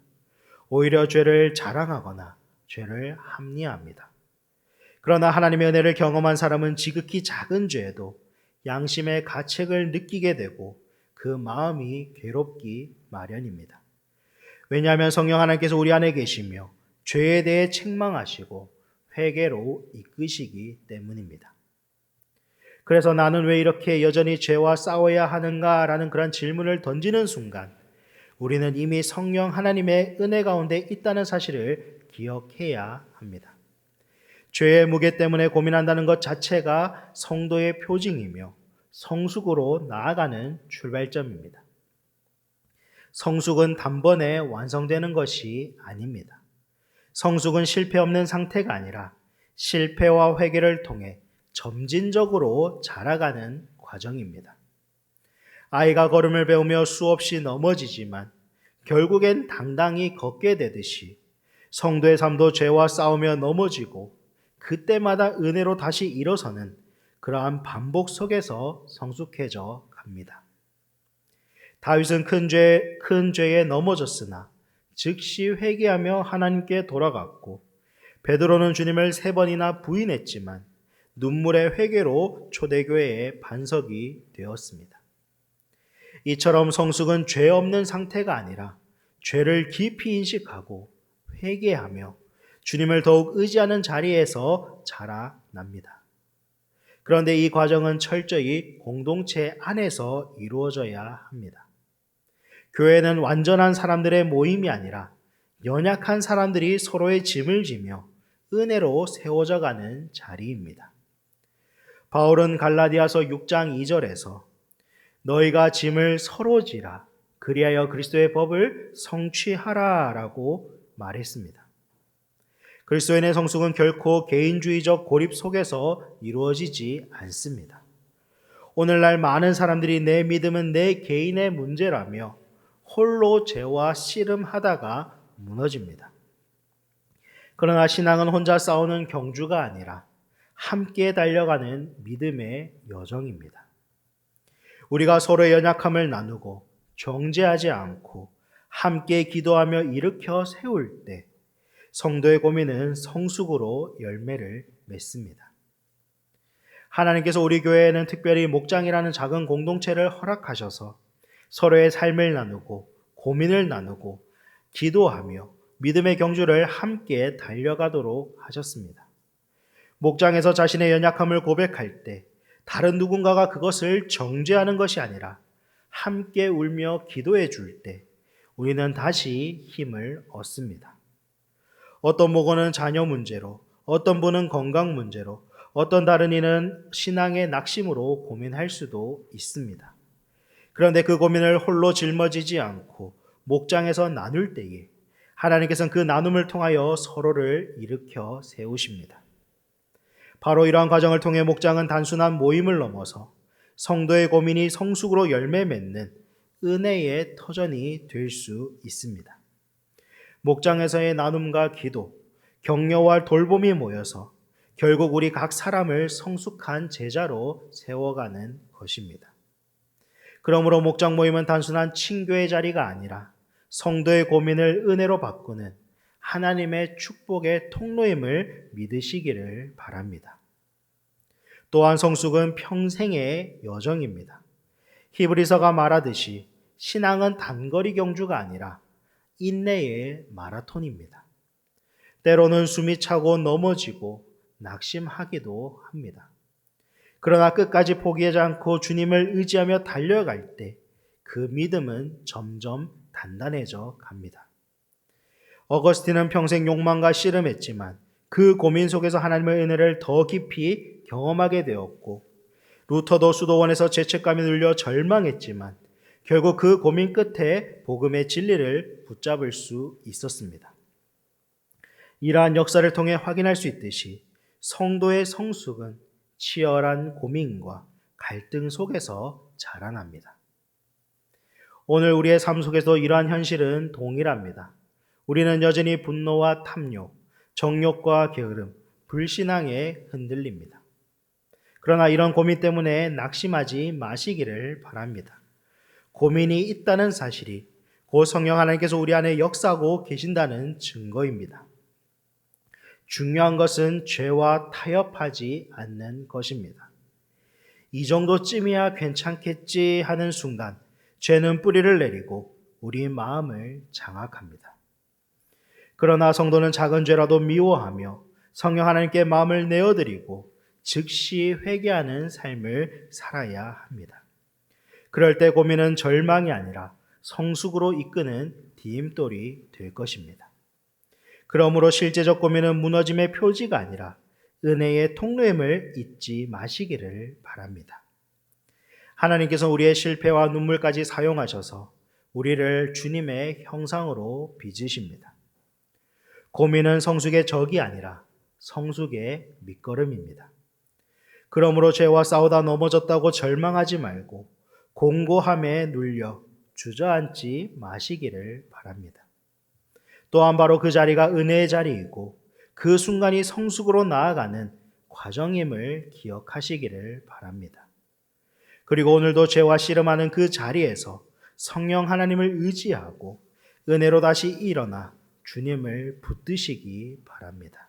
오히려 죄를 자랑하거나 죄를 합리화합니다. 그러나 하나님의 은혜를 경험한 사람은 지극히 작은 죄에도 양심의 가책을 느끼게 되고 그 마음이 괴롭기 마련입니다. 왜냐하면 성령 하나님께서 우리 안에 계시며 죄에 대해 책망하시고 회개로 이끄시기 때문입니다. 그래서 나는 왜 이렇게 여전히 죄와 싸워야 하는가라는 그런 질문을 던지는 순간 우리는 이미 성령 하나님의 은혜 가운데 있다는 사실을 기억해야 합니다. 죄의 무게 때문에 고민한다는 것 자체가 성도의 표징이며 성숙으로 나아가는 출발점입니다. 성숙은 단번에 완성되는 것이 아닙니다. 성숙은 실패 없는 상태가 아니라 실패와 회개를 통해 점진적으로 자라가는 과정입니다. 아이가 걸음을 배우며 수없이 넘어지지만 결국엔 당당히 걷게 되듯이 성도의 삶도 죄와 싸우며 넘어지고 그때마다 은혜로 다시 일어서는 그러한 반복 속에서 성숙해져 갑니다. 다윗은 큰 죄에 넘어졌으나 즉시 회개하며 하나님께 돌아갔고, 베드로는 주님을 3번이나 부인했지만 눈물의 회개로 초대교회의 반석이 되었습니다. 이처럼 성숙은 죄 없는 상태가 아니라 죄를 깊이 인식하고 회개하며 주님을 더욱 의지하는 자리에서 자라납니다. 그런데 이 과정은 철저히 공동체 안에서 이루어져야 합니다. 교회는 완전한 사람들의 모임이 아니라 연약한 사람들이 서로의 짐을 지며 은혜로 세워져 가는 자리입니다. 바울은 갈라디아서 6장 2절에서 너희가 짐을 서로 지라 그리하여 그리스도의 법을 성취하라 라고 말했습니다. 그리스도인의 성숙은 결코 개인주의적 고립 속에서 이루어지지 않습니다. 오늘날 많은 사람들이 내 믿음은 내 개인의 문제라며 홀로 죄와 씨름하다가 무너집니다. 그러나 신앙은 혼자 싸우는 경주가 아니라 함께 달려가는 믿음의 여정입니다. 우리가 서로의 연약함을 나누고 정죄하지 않고 함께 기도하며 일으켜 세울 때 성도의 고민은 성숙으로 열매를 맺습니다. 하나님께서 우리 교회에는 특별히 목장이라는 작은 공동체를 허락하셔서 서로의 삶을 나누고 고민을 나누고 기도하며 믿음의 경주를 함께 달려가도록 하셨습니다. 목장에서 자신의 연약함을 고백할 때 다른 누군가가 그것을 정죄하는 것이 아니라 함께 울며 기도해 줄 때 우리는 다시 힘을 얻습니다. 어떤 목원은 자녀 문제로, 어떤 분은 건강 문제로, 어떤 다른 이는 신앙의 낙심으로 고민할 수도 있습니다. 그런데 그 고민을 홀로 짊어지지 않고 목장에서 나눌 때에 하나님께서는 그 나눔을 통하여 서로를 일으켜 세우십니다. 바로 이러한 과정을 통해 목장은 단순한 모임을 넘어서 성도의 고민이 성숙으로 열매 맺는 은혜의 터전이 될 수 있습니다. 목장에서의 나눔과 기도, 격려와 돌봄이 모여서 결국 우리 각 사람을 성숙한 제자로 세워가는 것입니다. 그러므로 목장 모임은 단순한 친교의 자리가 아니라 성도의 고민을 은혜로 바꾸는 하나님의 축복의 통로임을 믿으시기를 바랍니다. 또한 성숙은 평생의 여정입니다. 히브리서가 말하듯이 신앙은 단거리 경주가 아니라 인내의 마라톤입니다. 때로는 숨이 차고 넘어지고 낙심하기도 합니다. 그러나 끝까지 포기하지 않고 주님을 의지하며 달려갈 때 그 믿음은 점점 단단해져 갑니다. 어거스틴은 평생 욕망과 씨름했지만 그 고민 속에서 하나님의 은혜를 더 깊이 경험하게 되었고, 루터도 수도원에서 죄책감이 눌려 절망했지만 결국 그 고민 끝에 복음의 진리를 붙잡을 수 있었습니다. 이러한 역사를 통해 확인할 수 있듯이 성도의 성숙은 치열한 고민과 갈등 속에서 자라납니다. 오늘 우리의 삶 속에서 이러한 현실은 동일합니다. 우리는 여전히 분노와 탐욕, 정욕과 게으름, 불신앙에 흔들립니다. 그러나 이런 고민 때문에 낙심하지 마시기를 바랍니다. 고민이 있다는 사실이 곧 성령 하나님께서 우리 안에 역사하고 계신다는 증거입니다. 중요한 것은 죄와 타협하지 않는 것입니다. 이 정도쯤이야 괜찮겠지 하는 순간 죄는 뿌리를 내리고 우리 마음을 장악합니다. 그러나 성도는 작은 죄라도 미워하며 성령 하나님께 마음을 내어드리고 즉시 회개하는 삶을 살아야 합니다. 그럴 때 고민은 절망이 아니라 성숙으로 이끄는 디딤돌이 될 것입니다. 그러므로 실제적 고민은 무너짐의 표지가 아니라 은혜의 통로임을 잊지 마시기를 바랍니다. 하나님께서 우리의 실패와 눈물까지 사용하셔서 우리를 주님의 형상으로 빚으십니다. 고민은 성숙의 적이 아니라 성숙의 밑거름입니다. 그러므로 죄와 싸우다 넘어졌다고 절망하지 말고 공고함에 눌려 주저앉지 마시기를 바랍니다. 또한 바로 그 자리가 은혜의 자리이고 그 순간이 성숙으로 나아가는 과정임을 기억하시기를 바랍니다. 그리고 오늘도 죄와 씨름하는 그 자리에서 성령 하나님을 의지하고 은혜로 다시 일어나 주님을 붙드시기 바랍니다.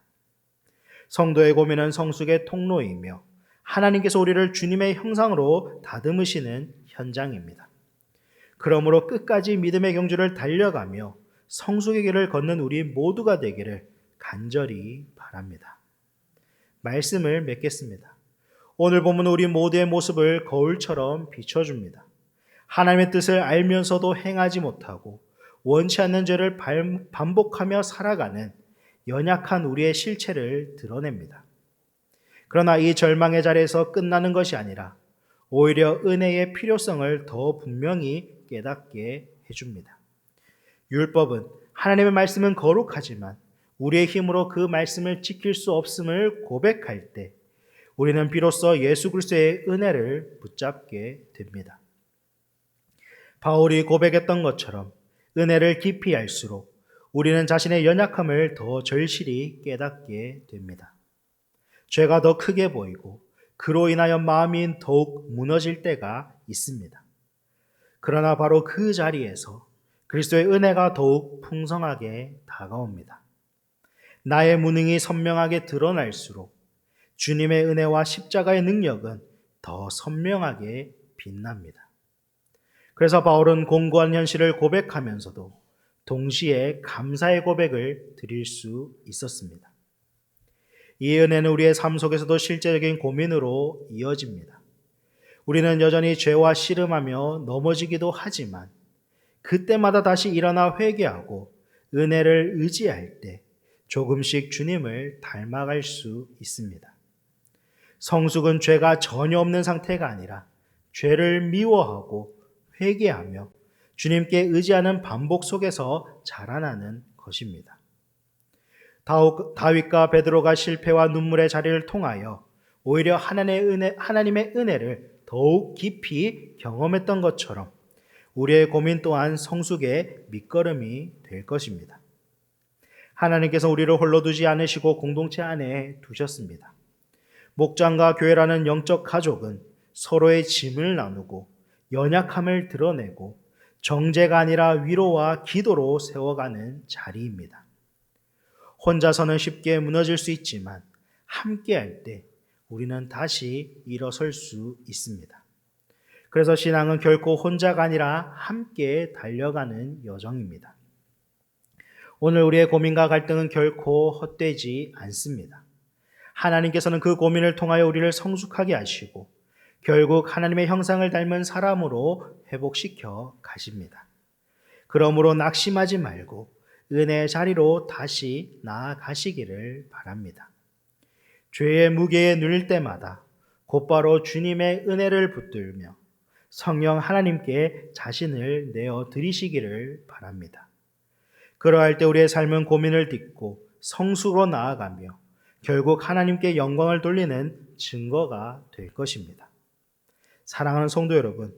성도의 고민은 성숙의 통로이며 하나님께서 우리를 주님의 형상으로 다듬으시는 현장입니다. 그러므로 끝까지 믿음의 경주를 달려가며 성숙의 길을 걷는 우리 모두가 되기를 간절히 바랍니다. 말씀을 맺겠습니다. 오늘 본문은 우리 모두의 모습을 거울처럼 비춰줍니다. 하나님의 뜻을 알면서도 행하지 못하고 원치 않는 죄를 반복하며 살아가는 연약한 우리의 실체를 드러냅니다. 그러나 이 절망의 자리에서 끝나는 것이 아니라 오히려 은혜의 필요성을 더 분명히 깨닫게 해줍니다. 율법은 하나님의 말씀은 거룩하지만 우리의 힘으로 그 말씀을 지킬 수 없음을 고백할 때 우리는 비로소 예수 그리스도의 은혜를 붙잡게 됩니다. 바울이 고백했던 것처럼 은혜를 깊이 알수록 우리는 자신의 연약함을 더 절실히 깨닫게 됩니다. 죄가 더 크게 보이고 그로 인하여 마음이 더욱 무너질 때가 있습니다. 그러나 바로 그 자리에서 그리스도의 은혜가 더욱 풍성하게 다가옵니다. 나의 무능이 선명하게 드러날수록 주님의 은혜와 십자가의 능력은 더 선명하게 빛납니다. 그래서 바울은 공고한 현실을 고백하면서도 동시에 감사의 고백을 드릴 수 있었습니다. 이 은혜는 우리의 삶 속에서도 실제적인 고민으로 이어집니다. 우리는 여전히 죄와 씨름하며 넘어지기도 하지만 그때마다 다시 일어나 회개하고 은혜를 의지할 때 조금씩 주님을 닮아갈 수 있습니다. 성숙은 죄가 전혀 없는 상태가 아니라 죄를 미워하고 회개하며 주님께 의지하는 반복 속에서 자라나는 것입니다. 다윗과 베드로가 실패와 눈물의 자리를 통하여 오히려 하나님의 은혜를 더욱 깊이 경험했던 것처럼 우리의 고민 또한 성숙의 밑거름이 될 것입니다. 하나님께서 우리를 홀로 두지 않으시고 공동체 안에 두셨습니다. 목장과 교회라는 영적 가족은 서로의 짐을 나누고 연약함을 드러내고 정죄가 아니라 위로와 기도로 세워가는 자리입니다. 혼자서는 쉽게 무너질 수 있지만 함께할 때 우리는 다시 일어설 수 있습니다. 그래서 신앙은 결코 혼자가 아니라 함께 달려가는 여정입니다. 오늘 우리의 고민과 갈등은 결코 헛되지 않습니다. 하나님께서는 그 고민을 통하여 우리를 성숙하게 하시고 결국 하나님의 형상을 닮은 사람으로 회복시켜 가십니다. 그러므로 낙심하지 말고 은혜의 자리로 다시 나아가시기를 바랍니다. 죄의 무게에 눌릴 때마다 곧바로 주님의 은혜를 붙들며 성령 하나님께 자신을 내어 드리시기를 바랍니다. 그러할 때 우리의 삶은 고민을 딛고 성숙으로 나아가며 결국 하나님께 영광을 돌리는 증거가 될 것입니다. 사랑하는 성도 여러분,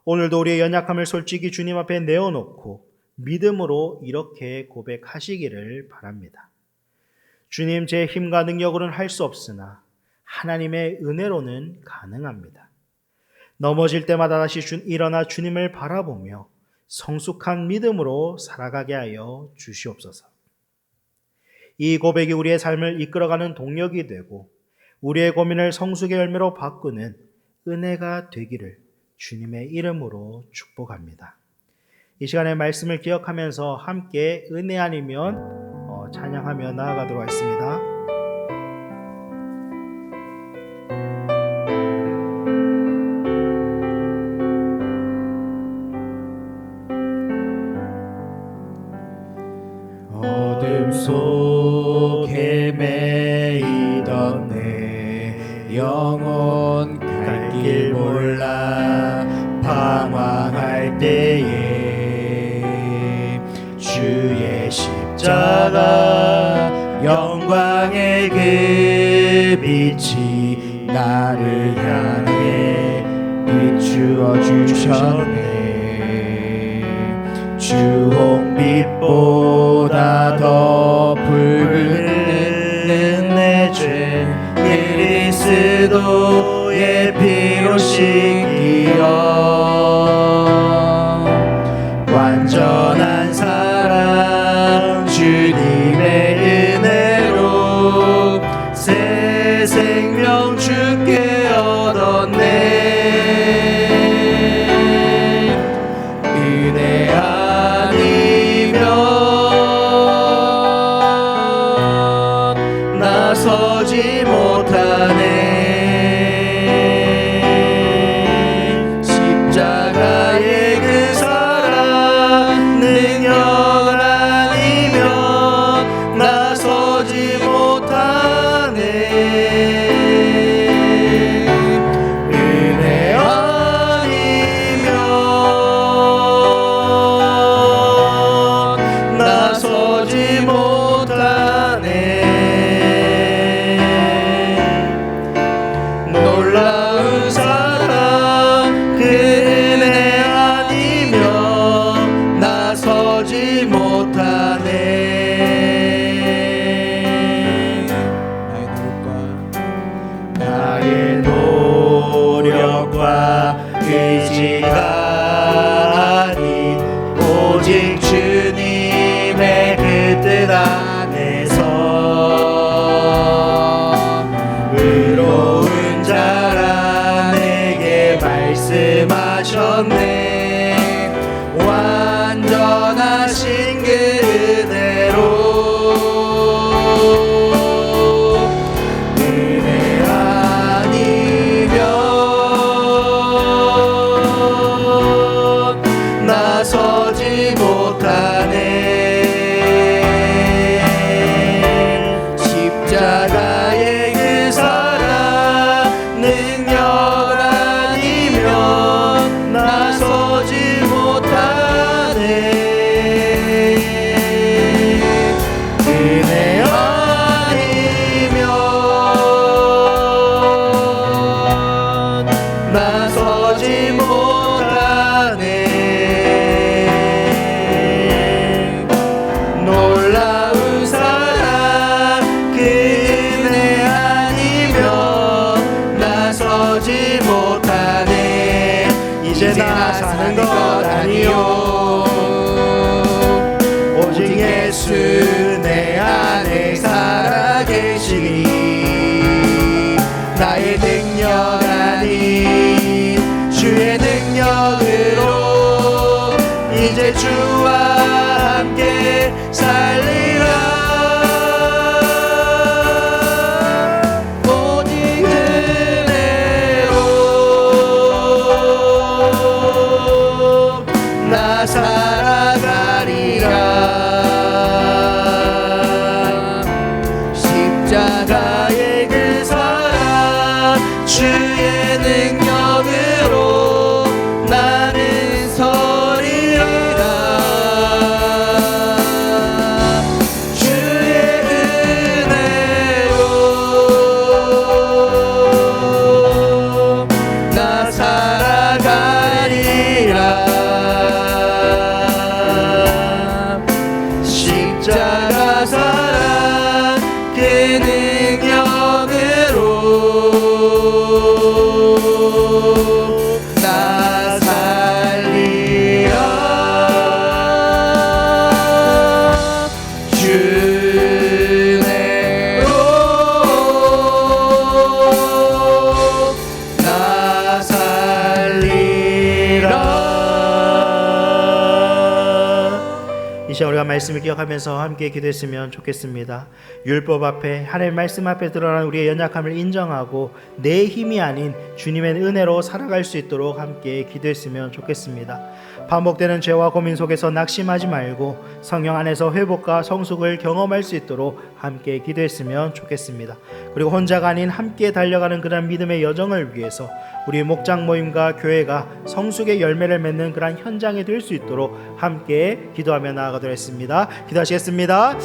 오늘도 우리의 연약함을 솔직히 주님 앞에 내어놓고 믿음으로 이렇게 고백하시기를 바랍니다. 주님, 제 힘과 능력으로는 할 수 없으나 하나님의 은혜로는 가능합니다. 넘어질 때마다 다시 일어나 주님을 바라보며 성숙한 믿음으로 살아가게 하여 주시옵소서. 이 고백이 우리의 삶을 이끌어가는 동력이 되고 우리의 고민을 성숙의 열매로 바꾸는 은혜가 되기를 주님의 이름으로 축복합니다. 이 시간에 말씀을 기억하면서 함께 은혜 아니면 찬양하며 나아가도록 하겠습니다. 어둠 속에 매이던 내 영혼 갈 길 몰라 방황할 때에 주의 십자가 영광의 그 빛이 나를 주셨네. 주 홍빛보다 더 붉은 내 죄 그리스도의 피로 씻기어 완전한 사랑 주님의 은혜로 새 생명 주께 얻었네. 은혜 아니면 나서지 못하네. 십자가의 그 사랑 능력 아니면 나서지 못하네. 은혜 아니면 나서지 못하네. 놀라운 사랑 그 은혜 아니면 나서지 못하네. 나의 노력과 의지가 아닌 오직 주님의 그 뜻 안에서 의로운 자라 내게 말씀하셨네. 완전하신 그 은혜로 은혜 아니면 나서지 못하네. 십자가의 그 사랑 능력 아니면 나서지 못하네. 은혜 아니면 나서지 못하네. 놀라운 사랑 그 은혜 아니면 나서지 못하네. 이제 나 사는 것 아니요 오직 예수 내 안에 살아계시니 나의 능력 아닌 주의 능력으로 이제 주와 함께 살리라. 오직 은혜로 나 살아가리라. 십자가의 그 사랑 주의 능력으로 나는 서리라. 주의 은혜로 나 살아가리라. 십자가 사랑 그 능력으로 나 살리라. 주 은혜로 나 살리라. 이 시간 우리가 말씀을 기억하면서 함께 기도했으면 좋겠습니다. 율법 앞에 하나님의 말씀 앞에 드러난 우리의 연약함을 인정하고 내 힘이 아닌 주님의 은혜로 살아갈 수 있도록 함께 기도했으면 좋겠습니다. 반복되는 죄와 고민 속에서 낙심하지 말고 성령 안에서 회복과 성숙을 경험할 수 있도록 함께 기도했으면 좋겠습니다. 그리고 혼자가 아닌 함께 달려가는 그런 믿음의 여정을 위해서 우리 목장 모임과 교회가 성숙의 열매를 맺는 그런 현장이 될 수 있도록 함께 기도하며 나아가도록 했습니다. 기도하시겠습니다.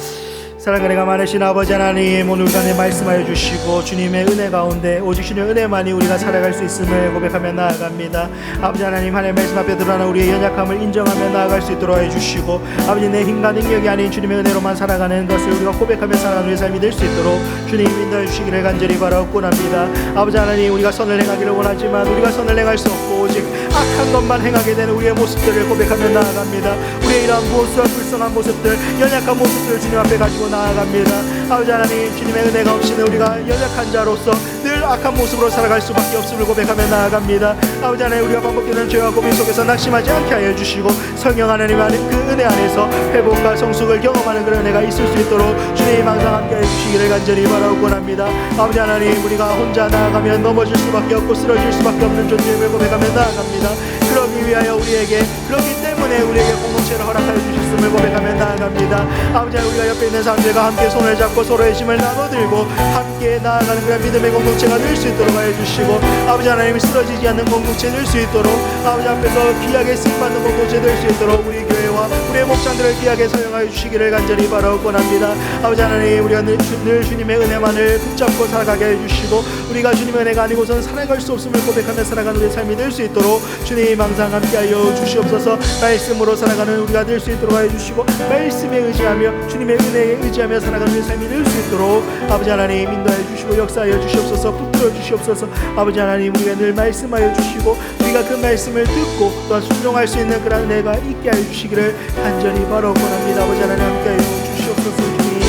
사랑과 은혜가 많으신 아버지 하나님, 오늘 우리가 말씀하여 주시고 주님의 은혜 가운데 오직 주님의 은혜만이 우리가 살아갈 수 있음을 고백하며 나아갑니다. 아버지 하나님, 하나님의 말씀 앞에 드러나 우리의 연약함을 인정하며 나아갈 수 있도록 해주시고, 아버지 내 힘과 능력이 아닌 주님의 은혜로만 살아가는 것을 우리가 고백하며 살아가는 우리의 삶이 될 수 있도록 주님 인도해 주시기를 간절히 바라옵고 합니다. 아버지 하나님, 우리가 선을 행하기를 원하지만 우리가 선을 행할 수 없고 오직 악한 것만 행하게 되는 우리의 모습들을 고백하며 나아갑니다. 우리의 이러한 무엇과 불쌍한 모습들, 연약한 모습들을 주님 앞에 가지고 나아갑니다. 아버지 하나님, 주님의 은혜가 없이는 우리가 연약한 자로서 늘 악한 모습으로 살아갈 수밖에 없음을 고백하며 나아갑니다. 아버지 하나님, 우리가 반복되는 죄와 고민 속에서 낙심하지 않게 하여 주시고 성령 하나님 안에 그 은혜 안에서 회복과 성숙을 경험하는 그런 은혜가 있을 수 있도록 주님 항상 함께 해주시기를 간절히 바라옵고 합니다. 아버지 하나님, 우리가 혼자 나아가면 넘어질 수밖에 없고 쓰러질 수밖에 없는 존재임을 고백하며 나아갑니다. 그러기 위하여 우리에게, 그렇기 때문에 우리에게 공동체를 허락하여 주셨음을 고백하며 나아갑니다. 아버지 하나님, 우리가 옆에 있는 사람들과 함께 손을 잡고 서로의 힘을 나눠들고 함께 나아가는 그런 믿음의 공동체가 될 수 있도록 하여 주시고, 아버지 하나님, 쓰러지지 않는 공동체 될 수 있도록, 아버지 앞에서 귀하게 쓰임받는 공동체 될 수 있도록 우리 교회와 우리의 목장들을 귀하게 사용하여 주시기를 간절히 바라옵고 합니다. 아버지 하나님, 우리가 늘 주님의 은혜만을 붙잡고 살아가게 해주시고, 우리가 주님의 은혜가 아니고선 살아갈 수 없음을 고백하며 살아가는 우리의 삶이 될 수 있도록 주님 항상 함께하여 주시옵소서. 말씀으로 살아가는 우리가 될 수 있도록 하여 주시고, 말씀에 의지하며 주님의 은혜에 의지하며 살아가는 우리의 삶이 될 수 있도록 아버지 하나님 인도하여 주시고 역사하여 주시옵소서. 붙들어 주시옵소서. 아버지 하나님, 우리가 늘 말씀하여 주시고 우리가 그 말씀을 듣고 또한 순종할 수 있는 그런 은혜가 있게 하여 주시기를 간절히 바라옵고 합니다. 아버지 하나님, 함께하여 주시옵소서. 주님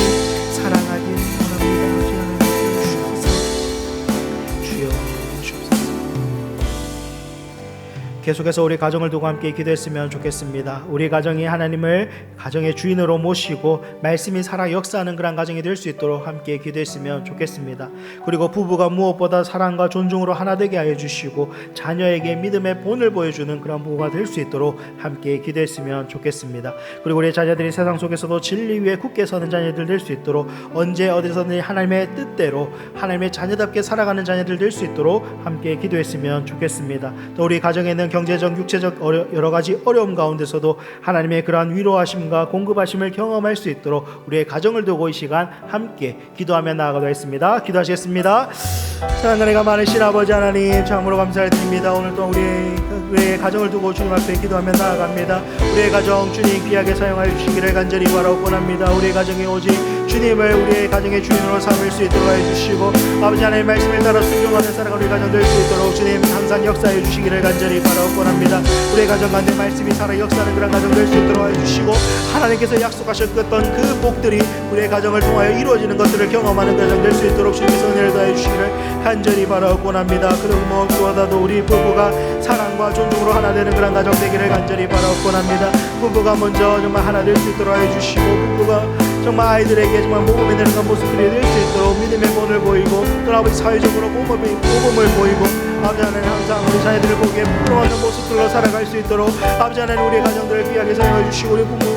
사랑하기 원합니다. 주여 주옵소서. 계속해서 우리 가정을 두고 함께 기도했으면 좋겠습니다. 우리 가정이 하나님을 가정의 주인으로 모시고 말씀이 살아 역사하는 그런 가정이 될 수 있도록 함께 기도했으면 좋겠습니다. 그리고 부부가 무엇보다 사랑과 존중으로 하나 되게 하여 주시고 자녀에게 믿음의 본을 보여주는 그런 부부가 될 수 있도록 함께 기도했으면 좋겠습니다. 그리고 우리 자녀들이 세상 속에서도 진리 위에 굳게 서는 자녀들 될 수 있도록 언제 어디서든 하나님의 뜻대로 하나님의 자녀답게 살아가는 자녀들 될 수 있도록 함께 기도했으면 좋겠습니다. 또 우리 가정에는 경제적, 육체적 여러 가지 어려움 가운데서도 하나님의 그러한 위로하심과 공급하심을 경험할 수 있도록 우리의 가정을 두고 이 시간 함께 기도하며 나아가도록 하겠습니다. 기도하시겠습니다. 사랑하는 은혜가 많으신 아버지 하나님, 참으로 감사를 드립니다. 오늘 또 우리의 가정을 두고 주님 앞에 기도하며 나아갑니다. 우리의 가정 주님 귀하게 사용하여 주시기를 간절히 바라옵고 합니다. 우리의 가정이 오직 주님을 우리의 가정의 주인으로 삼을 수 있도록 해주시고, 아버지 하나님의 말씀을 따라 순종하며 살아가는 우리 가정 될 수 있도록 주님 항상 역사해 주시기를 간절히 바라옵고 합니다. 우리의 가정 가운데 말씀이 살아 역사하는 그런 가정 될 수 있도록 해주시고, 하나님께서 약속하셨던 그 복들이 우리의 가정을 통하여 이루어지는 것들을 경험하는 가정 될 수 있도록 주님께서 은혜를 더해 주시기를 간절히 바라옵고 합니다. 그리고 무엇보다도 우리 부부가 사랑과 존중으로 하나 되는 그런 가정 되기를 간절히 바라옵고 합니다. 부부가 먼저 정말 하나 될 수 있도록 해주시고, 부부가 정말 아이들에게 정말 모범이 되는 그런 모습들이 될 수 있도록 믿음의 본을 보이고, 또 아버지 사회적으로 모범을 보이고, 아버지 하나님 항상 우리 자녀들을 보기에 부끄러워하는 모습들로 살아갈 수 있도록 아버지 하나님 우리의 가정들을 귀하게 사용해 주시고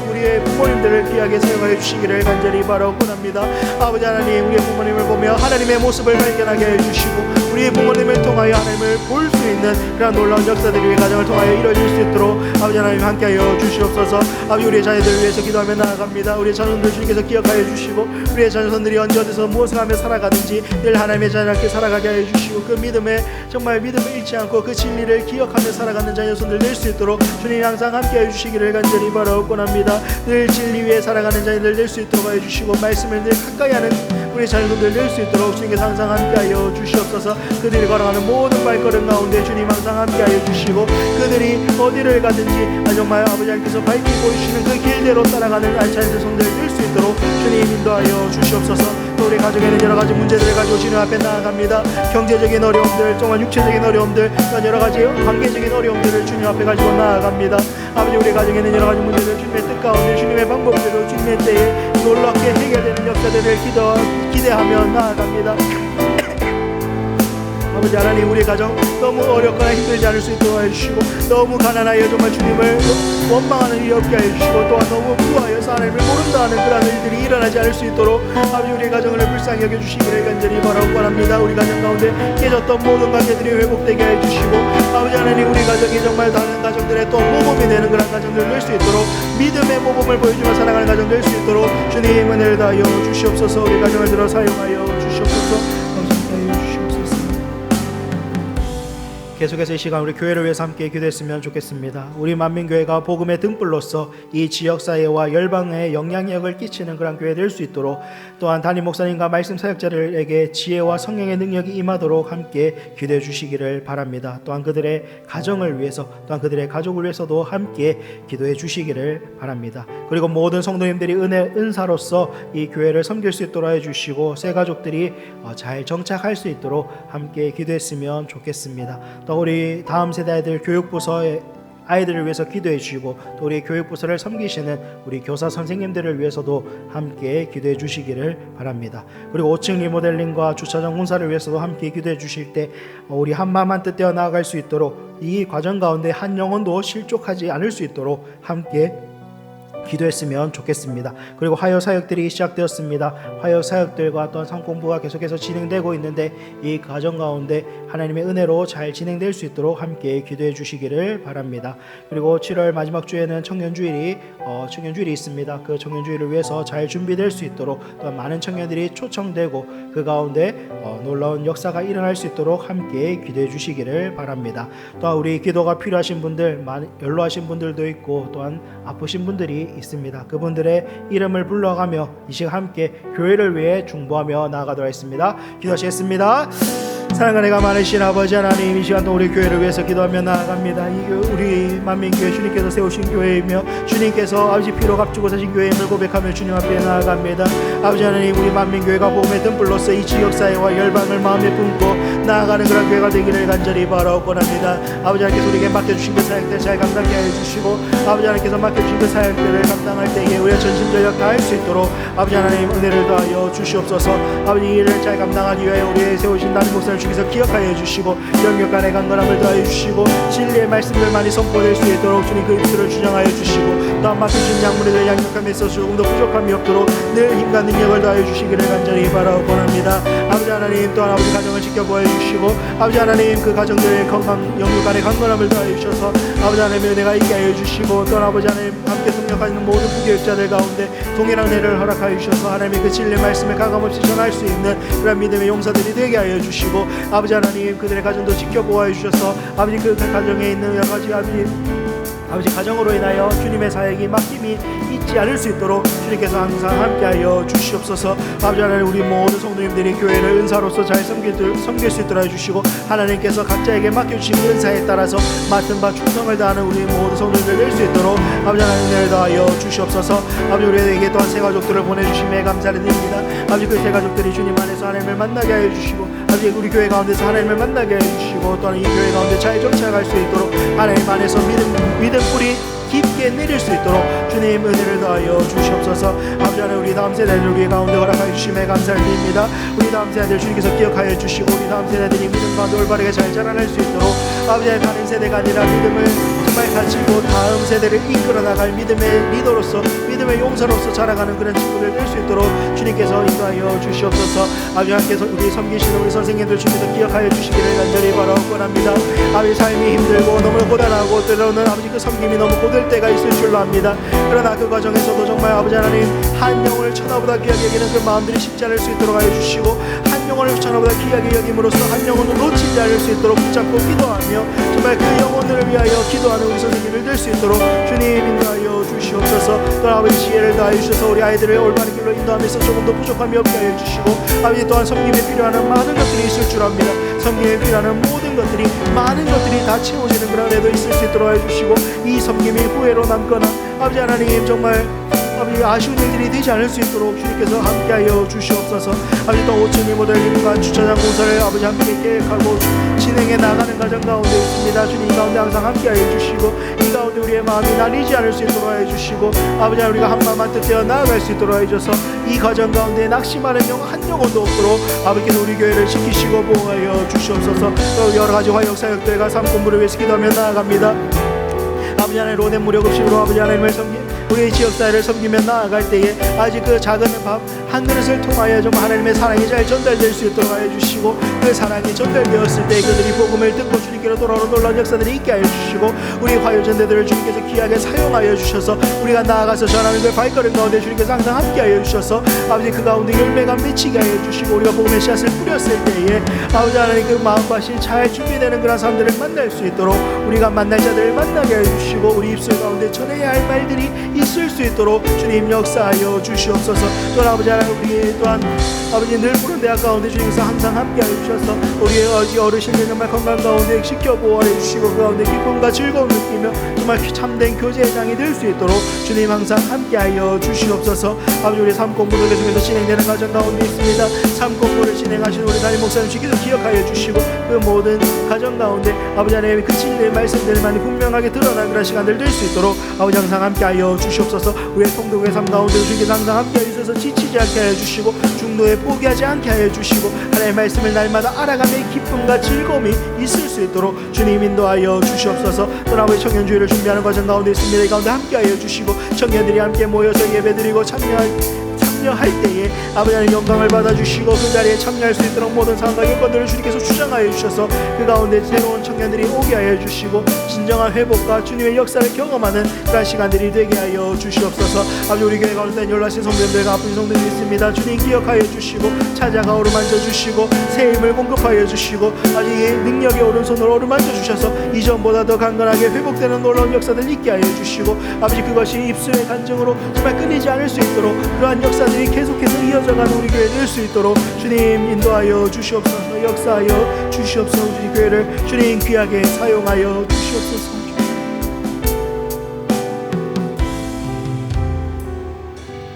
우리의 부모님들을 귀하게 사용해 주시기를 간절히 바라옵고 합니다. 아버지 하나님, 우리의 부모님을 보며 하나님의 모습을 발견하게 해주시고 우리의 부모님을 통하여 하나님을 볼 수 있는 그런 놀라운 역사들이 우리 가정을 통하여 이루어질 수 있도록 아버지 하나님 함께하여 주시옵소서. 아버지, 우리의 자녀들을 위해서 기도하며 나아갑니다. 우리의 자녀들 주님께서 기억하여 주시고 우리의 자녀들이 언제 어디서 무엇을 하며 살아가든지 늘 하나님의 자녀답게 살아가게 하여 주시고, 그 믿음에 정말 믿음을 잃지 않고 그 진리를 기억하며 살아가는 자녀손들 될 수 있도록 주님 항상 함께하여 주시기를 간절히 바라옵고 합니다. 늘 진리 위에 살아가는 자녀들 될 수 있도록 하여 주시고, 말씀을 늘 가까이 하는 우리 자녀들 될 수 있도록 주님께서 항상 함께하여 주시옵소서. 그들이 걸어가는 모든 발걸음 가운데 주님 항상 함께하여 주시고, 그들이 어디를 가든지 정말 아버지 하나님께서 밝히 보이시는 그 길대로 따라가는 알찬 손들 될 수 있도록 주님 인도하여 주시옵소서. 또 우리 가정에는 여러 가지 문제들을 가지고 주님 앞에 나아갑니다. 경제적인 어려움들, 정말 육체적인 어려움들, 여러 가지 관계적인 어려움들을 주님 앞에 가지고 나아갑니다. 아버지, 우리 가정에는 여러 가지 문제들 주님의 뜻 가운데 주님의 방법대로 주님의 때에 놀랍게 해결되는 역사들을 기대하며 나아갑니다. 아버지 하나님, 우리 가정 너무 어렵거나 힘들지 않을 수 있도록 해주시고, 너무 가난하여 정말 주님을 원망하는 일이 없게 해주시고, 또한 너무 부하여서 하나님을 모른다는 그런 일들이 일어나지 않을 수 있도록 아버지 우리의 가정을 불쌍히 여겨주시기를 간절히 바라옵고 합니다. 우리 가정 가운데 깨졌던 모든 관계들이 회복되게 해주시고, 아버지 하나님, 우리 가정이 정말 다른 가정들의 또 모범이 되는 그런 가정들 될 수 있도록 믿음의 모범을 보여주며 살아가는 가정 될 수 있도록 주님 주님 은혜를 다하여 주시옵소서. 우리 가정을 들어 사용하여 주시옵소서. 감사하여 주시옵소서. 계속해서 이 시간 우리 교회를 위해서 함께 기도했으면 좋겠습니다. 우리 만민교회가 복음의 등불로서 이 지역사회와 열방에 영향력을 끼치는 그런 교회 될 수 있도록, 또한 담임 목사님과 말씀 사역자들에게 지혜와 성령의 능력이 임하도록 함께 기도해 주시기를 바랍니다. 또한 그들의 가정을 위해서, 또한 그들의 가족을 위해서도 함께 기도해 주시기를 바랍니다. 그리고 모든 성도님들이 은사로서 이 교회를 섬길 수 있도록 해주시고 새 가족들이 잘 정착할 수 있도록 함께 기도했으면 좋겠습니다. 또 우리 다음 세대들 교육부서의 아이들을 위해서 기도해 주시고, 또 우리 교육부서를 섬기시는 우리 교사 선생님들을 위해서도 함께 기도해 주시기를 바랍니다. 그리고 5층 리모델링과 주차장 공사를 위해서도 함께 기도해 주실 때 우리 한 마음 한 뜻 되어 나아갈 수 있도록, 이 과정 가운데 한 영혼도 실족하지 않을 수 있도록 함께 기도했으면 좋겠습니다. 그리고 화요 사역들이 시작되었습니다. 화요 사역들과 또한 성공부가 계속해서 진행되고 있는데 이 과정 가운데 하나님의 은혜로 잘 진행될 수 있도록 함께 기도해 주시기를 바랍니다. 그리고 7월 마지막 주에는 청년주일이 있습니다. 그 청년주일을 위해서 잘 준비될 수 있도록, 또한 많은 청년들이 초청되고 그 가운데 놀라운 역사가 일어날 수 있도록 함께 기도해 주시기를 바랍니다. 또한 우리 기도가 필요하신 분들, 연로하신 분들도 있고 또한 아프신 분들이 있습니다. 그분들의 이름을 불러가며 이 시간 함께 교회를 위해 중보하며 나아가도록 하겠습니다. 기도하시겠습니다. 사랑과 내가 많으신 아버지 하나님, 이 시간도 우리 교회를 위해서 기도하며 나아갑니다. 우리 만민교회 주님께서 세우신 교회이며 주님께서 아버지 피로 값주고 사신 교회임을 고백하며 주님 앞에 나아갑니다. 아버지 하나님, 우리 만민교회가 복음의 등불로서 이 지역사회와 열방을 마음에 품고 나아가는 그런 교회가 되기를 간절히 바라옵고 합니다. 아버지 하나님께서 우리에게 맡겨주신 그 사역들 잘 감당케 하여 주시고, 아버지 하나님께서 맡겨주신 그 사역들을 감당할 때에 우리가 전심전력 다할 수 있도록 아버지 하나님 은혜를 더하여 주시옵소서. 아버지 이 일을 잘 감당하기 위하여 우리의 세우신 담임 목사를 주께서 기억하여 주시고 영역간의 강건함을 더하여 주시고 진리의 말씀을 많이 선포될 수 있도록 주님 그 입술을 주장하여 주시고, 또한 맡겨주신 양물에 양육함에 있어서 조금 더 부족함이 없도록 늘 힘과 능력을 더하여 주시기를 간절히 바라옵고 합니다. 아버지 하나님, 또한 아버지 가정을 지켜보아 주시고 아버지 하나님 그 가정들의 건강, 영육간의 강건함을 더하여 주셔서 아버지 하나님의 은혜가 있게 하여 주시고, 또한 아버지 하나님 함께 동력하는 모든 부교육자들 가운데 동일한 은혜를 허락하여 주셔서 하나님의 그 진리의 말씀을 가감없이 전할 수 있는 그런 믿음의 용사들이 되게 하여 주시고, 아버지 하나님 그들의 가정도 지켜보아 주셔서 아버지 그 가정에 있는 여러 가지 아버지 가정으로 인하여 주님의 사역이 막힘이 있지 않을 수 있도록 주님께서 항상 함께하여 주시옵소서. 아버지 하나님, 우리 모든 성도님들이 교회를 은사로서 잘 섬길 수 있도록 해주시고, 하나님께서 각자에게 맡겨주신 은사에 따라서 맡은 바 충성을 다하는 우리 모든 성도님들 될 수 있도록 아버지 하나님 은혜를 더하여 주시옵소서. 아버지 우리에게 또한 새 가족들을 보내주심에 감사를 드립니다. 아버지 그 새 가족들이 주님 안에서 하나님을 만나게 하여 주시고, 아버지 우리 교회 가운데서 하나님을 만나게 하여 주시고, 또한 이 교회 가운데 잘 정착할 수 있도록 하나님 안에서 믿음 뿌리 깊게 내릴 수 있도록 주님 은혜를 더하여 주시옵소서. 아버지 하나님, 우리 다음 세대들 위해 가운데 허락하여 주심에 감사를 드립니다. 우리 다음 세대들 주님께서 기억하여 주시고 우리 다음 세대들이 믿음 가운데 올바르게 잘 자라날 수 있도록 아버지 하나님, 다른 세대가 아니라 믿음을 정말 가지고 다음 세대를 이끌어 나갈 믿음의 리더로서, 믿음의 용사로서 자라가는 그런 친구들 될 수 있도록 주님께서 인도하여 주시옵소서. 아버지 하나님께서 우리 섬기시는 우리 선생님들 주님께서 기억하여 주시기를 간절히 바라옵고 합니다. 아버지 삶이 힘들고 너무 고단하고 때로는 아버지 그 섬김이 너무 고될 때가 있을 줄로 압니다. 그러나 그 과정에서도 정말 아버지 하나님 한 영혼을 천하보다 귀하게 여기는 그 마음들이 쉽지 않을 수 있도록 하여 주시고, 한 영혼을 천하보다 귀하게 여김으로써 한 영혼을 놓치지 않을 수 있도록 붙잡고 기도하며 정말 그 영혼들을 위하여 기도하는 우리 선생님을 될 수 있도록 주님 인도하여 주시옵소서. 또 아버지 지혜를 다하여 주셔서 우리 아이들을 올바른 길로 인도하면서 조금 더 부족함이 없게 하여 주시고, 아버지 또한 섬김에 필요한 많은 것들이 있을 줄 압니다. 섬김에 필요한 모든 것들이, 많은 것들이 다 채워지는 그런 애도 있을 수 있도록 해주시고, 이 섬김이 후회로 남거나 아버지 하나님 정말 아버지 아쉬운 일들이 되지 않을 수 있도록 주님께서 함께하여 주시옵소서. 아버지 또 5층 리모델링과 주차장 공사를 아버지 함께 계획하고 진행해 나가는 과정 가운데 있습니다. 주님 이 가운데 항상 함께하여 주시고, 이 가운데 우리의 마음이 나뉘지 않을 수 있도록 해주시고, 아버지 우리가 한 마음 한 뜻 되어 나아갈 수 있도록 해줘서 이 과정 가운데 낙심하는 영혼 한 영혼도 없도록 아버지께서 우리 교회를 지키시고 보호하여 주시옵소서. 또 여러 가지 화역 사역들과 삶 공부를 위해서 기도하며 나아갑니다. 아버지 하나님 로덴 무료급식으로 아버지 하나님을 섬기 우리의 지역사회를 섬기며 나아갈 때에 아직 그 작은 밥 한 그릇을 통하여 좀 하나님의 사랑이 잘 전달될 수 있도록 하여 주시고, 그 사랑이 전달되었을 때 그들이 복음을 듣고 주님께로 돌아오는 놀라운 역사들이 있게 하여 주시고, 우리 화요전대들을 주님께서 귀하게 사용하여 주셔서 우리가 나아가서 전하는 그 발걸음 가운데 주님께서 항상 함께 하여 주셔서 아버지 그 가운데 열매가 맺히게 하여 주시고, 우리가 복음의 씨앗을 뿌렸을 때에 아버지 하나님 그 마음과 실 잘 준비되는 그런 사람들을 만날 수 있도록, 우리가 만날 자들을 만나게 하여 주시고, 우리 입술 가운데 전해야 할 말들이 있을 수 있도록 주님 역사하여 주시옵소서. 또한 아버지 하나님 우리 또한 아버지 늘 푸른 대학 가운데 주님께서 항상 함께 하여 주셔서 우리의 어르신들 정말 건강 가운데 지켜보호해 주시고, 그 가운데 기쁨과 즐거움 느끼며 정말 참된 교제장이 될 수 있도록 주님 항상 함께 하여 주시옵소서. 아버지 우리 삶공부를 계속해서 진행되는 과정 가운데 있습니다. 삶공부를 진행하시는 우리 담임 목사님 주께서 기억하여 주시고, 그 모든 과정 가운데 아버지 하나님 그 진리의 말씀들만이 분명하게 드러나는 그런 시간들 될 수 있도록 아버지 항상 함께 하여 주시옵소서. 우리의 통독의 삶 가운데 주께서 항상 함께 하여 주셔서 지치지 않게 하여 주시고, 중도에 포기하지 않게 하여 주시고, 하나님의 말씀을 날마다 알아가며 기쁨과 즐거움이 있을 수 있도록 주님 인도하여 주시옵소서. 또 아버지 청년주의를 준비하는 과정 가운데 있습니다. 이 가운데 함께 하여 주시고, 청년들이 함께 모여서 예배드리고 참여할 때에 아버지 하나님 영광을 받아주시고, 그 자리에 참여할 수 있도록 모든 상황과 여건들을 주님께서 주장하여 주셔서 그 가운데 새로운 청년들이 오게 하여 주시고, 진정한 회복과 주님의 역사를 경험하는 그런 시간들이 되게 하여 주시옵소서. 아버지 우리 교회 가운데 연락하신 성도님들과 아픈 성도들이 있습니다. 주님 기억하여 주시고, 찾아가 어루만져 주시고, 새 힘을 공급하여 주시고, 아버지 능력의 오른손으로 어루만져 주셔서 이전보다 더 강건하게 회복되는 놀라운 역사들 있게 하여 주시고, 아버지 그것이 입술의 간증으로 정말 끊이지 않을 수 있도록 그러한 역사들이 계속해서 이어져가는 우리 교회 될 수 있도록 주님 인도하여 주시옵소서. 역사하여 주시옵소서. 우리 교회를 주님 귀하게 사용하여 주시옵소서.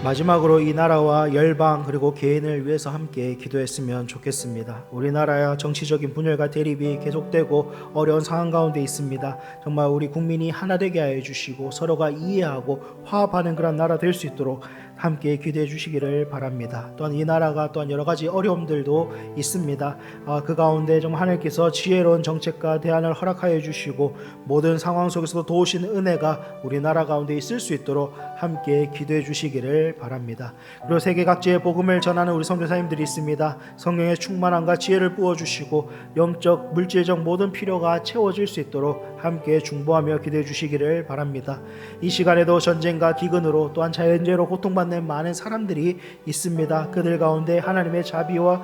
마지막으로 이 나라와 열방 그리고 개인을 위해서 함께 기도했으면 좋겠습니다. 우리나라의 정치적인 분열과 대립이 계속되고 어려운 상황 가운데 있습니다. 정말 우리 국민이 하나 되게 하여 주시고, 서로가 이해하고 화합하는 그런 나라 될 수 있도록 함께 기도해 주시기를 바랍니다. 또한 이 나라가 또한 여러 가지 어려움들도 있습니다. 그 가운데 좀 하나님께서 지혜로운 정책과 대안을 허락하여 주시고, 모든 상황 속에서도 도우시는 은혜가 우리나라 가운데 있을 수 있도록 함께 기도해 주시기를 바랍니다. 그리고 세계 각지의 복음을 전하는 우리 선교사님들이 있습니다. 성령의 충만함과 지혜를 부어주시고, 영적 물질적 모든 필요가 채워질 수 있도록 함께 중보하며 기도해 주시기를 바랍니다. 이 시간에도 전쟁과 기근으로 또한 자연재해로 고통받는 많은 사람들이 있습니다. 그들 가운데 하나님의 자비와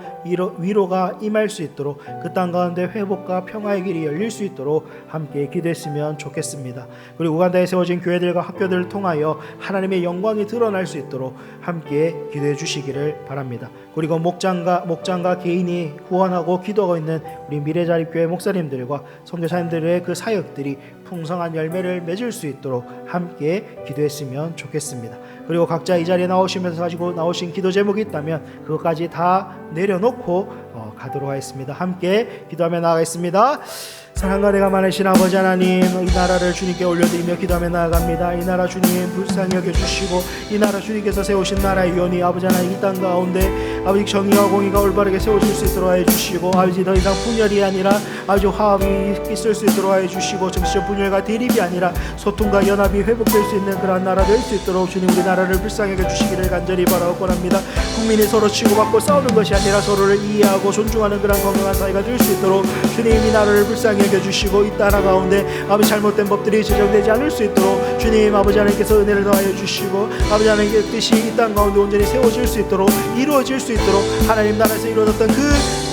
위로가 임할 수 있도록, 그 땅 가운데 회복과 평화의 길이 열릴 수 있도록 함께 기도했으면 좋겠습니다. 그리고 우간다에 세워진 교회들과 학교들을 통하여 하나님의 영광이 드러날 수 있도록 함께 기도해 주시기를 바랍니다. 그리고 목장과 개인이 후원하고 기도하고 있는 우리 미래자립교회 목사님들과 선교사님들의 그 사역들이 풍성한 열매를 맺을 수 있도록 함께 기도했으면 좋겠습니다. 그리고 각자 이 자리에 나오시면서 가지고 나오신 기도 제목이 있다면 그것까지 다 내려놓고 가도록 하겠습니다. 함께 기도하며 나아가겠습니다. 사랑과 은혜가 많으신 아버지 하나님, 이 나라를 주님께 올려드리며 기도하며 나아갑니다. 이 나라 주님 불쌍히 여겨주시고, 이 나라 주님께서 세우신 나라의 위원이 아버지 하나님 이 땅 가운데 아버지 정의와 공의가 올바르게 세워질 수 있도록 해주시고, 아버지 더 이상 분열이 아니라 아버지 화합이 있을 수 있도록 해주시고, 정치적 분열과 대립이 아니라 소통과 연합이 회복될 수 있는 그런 나라 될 수 있도록 주님 우리 나라를 불쌍히 여겨주시기를 간절히 바라고 합니다. 국민이 서로 치고받고 싸우는 것이 아니라 서로를 이해하고 존중하는 그런 건강한 사회가 될 수 있도록 주님 이 나라를 불쌍히 여겨주시고, 이 나라 가운데 아버지 잘못된 법들이 제정되지 않을 수 있도록 주님 아버지 하나님께서 은혜를 더하여 주시고, 아버지 하나님의 뜻이 이 땅 가운데 온전히 세워질 수 있도록, 이루어질 수 있도록, 하나님 나라에서 이루어졌던 그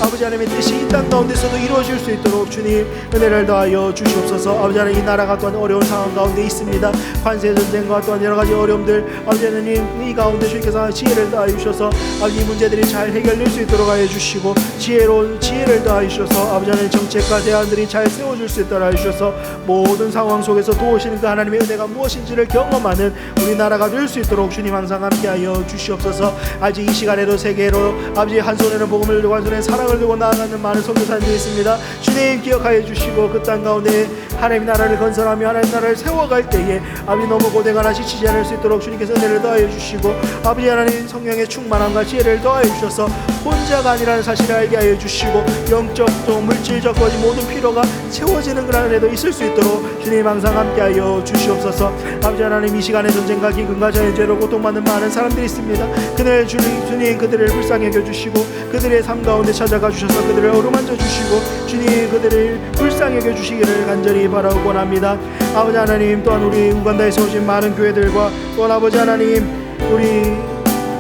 아버지 하나님의 뜻이 이 땅 가운데서도 이루어질 수 있도록 주님 은혜를 더하여 주시옵소서. 아버지 하나님 이 나라가 또한 어려운 상황 가운데 있습니다. 관세 전쟁과 또한 여러 가지 어려움들, 아버지 하나님 이 가운데 주님께서 지혜를 더하여 주셔서 아버지 이 문제들이 잘 해결될 수 있도록 하여 주시고, 지혜를 더하여 주셔서 아버지 하나님 정책과 대안들이 잘 세워질 수 있도록 하여 주셔서 모든 상황 속에서 도우시는 그 하나님의 은혜가 무엇인지를 경험하는 우리나라가 될 수 있도록 주님 항상 함께하여 주시옵소서. 아직 이 시간에도 세계로 아버지 한 손에는 복음을 들고 한 손에는 사랑을 들고 나아가는 많은 선교사님들이 있습니다. 주님 기억하여 주시고, 그 땅 가운데 하나님 나라를 건설하며 하나님 나라를 세워갈 때에 아버지 너무 고되거나 지치지 않을 수 있도록 주님께서 은혜를 더하여 주시고 아버지 하나님 성령의 충만함과 지혜를 더하여 주셔서 혼자가 아니라는 사실을 알게 하여 주시고 영적도 물질적도 모든 필요가 채워지는 그런 은혜도 있을 수 있도록 주님 항상 함께하여 주시옵소서. 아버지 하나님 이 시간에 전쟁과 기근과 자연재해로 고통받는 많은 사람들이 있습니다. 그날 주님 그들을 불쌍히 여겨주시고 그들의 삶 가운데 찾아가 주셔서 그들을 어루만져 주시고 주님 그들을 불쌍히 여겨주시기를 간절히 바라고 원합니다. 아버지 하나님 또한 우리 우간다에서 오신 많은 교회들과 또한 아버지 하나님 우리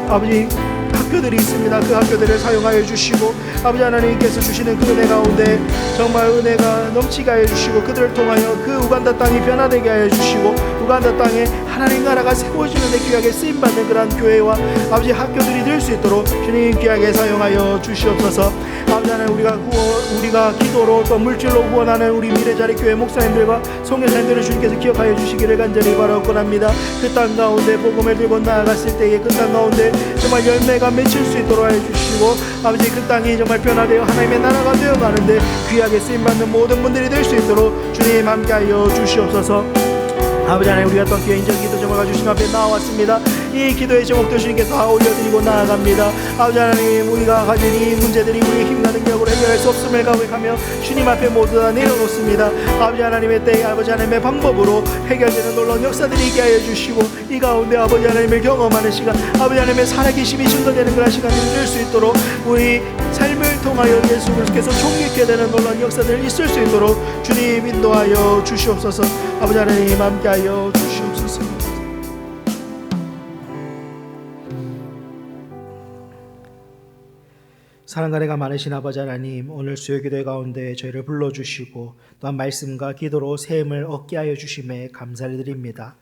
아버지 학교들이 있습니다. 그 학교들을 사용하여 주시고 아버지 하나님께서 주시는 그 은혜 가운데 정말 은혜가 넘치게 하여 주시고 그들을 통하여 그 우간다 땅이 변화되게 하여 주시고 우간다 땅에 하나님 나라가 세워지는 데 귀하게 쓰임받는 그러한 교회와 아버지 학교들이 될 수 있도록 주님 귀하게 사용하여 주시옵소서. 아버지 하나님 우리가 기도로 또 물질로 후원하는 우리 미래자리 교회 목사님들과 성교사님들을 주님께서 기억하여 주시기를 간절히 바라고 합니다. 그 땅 가운데 복음을 들고 나아갔을 때에 그 땅 가운데 정말 열매가 맺힐 수 있도록 해 주시고 아버지 그 땅이 정말 변화되어 하나님의 나라가 되어가는데 귀하게 쓰임받는 모든 분들이 될 수 있도록 주님 함께하여 주시옵소서. 아버지 하나님 우리가 또한 개인적인 기도 제목을 주신 앞에 나왔습니다. 이 기도의 제목도 주님께서 다 올려드리고 나아갑니다. 아버지 하나님 우리가 가진 이 문제들이 우리의 힘과 능력으로 해결할 수 없음을 고백하며 주님 앞에 모두 다 내려놓습니다. 아버지 하나님의 때에 아버지 하나님의 방법으로 해결되는 놀라운 역사들이 있게 하여 주시고 이 가운데 아버지 하나님을 경험하는 시간 아버지 하나님의 살아계심이 증거되는 그런 시간들이 될 수 있도록 우리 삶을 통하여 예수 그리스도께서 존귀케 되는 놀라운 역사들이 있을 수 있도록 주님 인도하여 주시옵소서. 아버지 하나님 함께하여 주시옵소서. 사랑과 은혜가 많으신 아버지 하나님 오늘 수요기도회 가운데 저희를 불러주시고 또한 말씀과 기도로 세임을 얻게 하여 주심에 감사를 드립니다.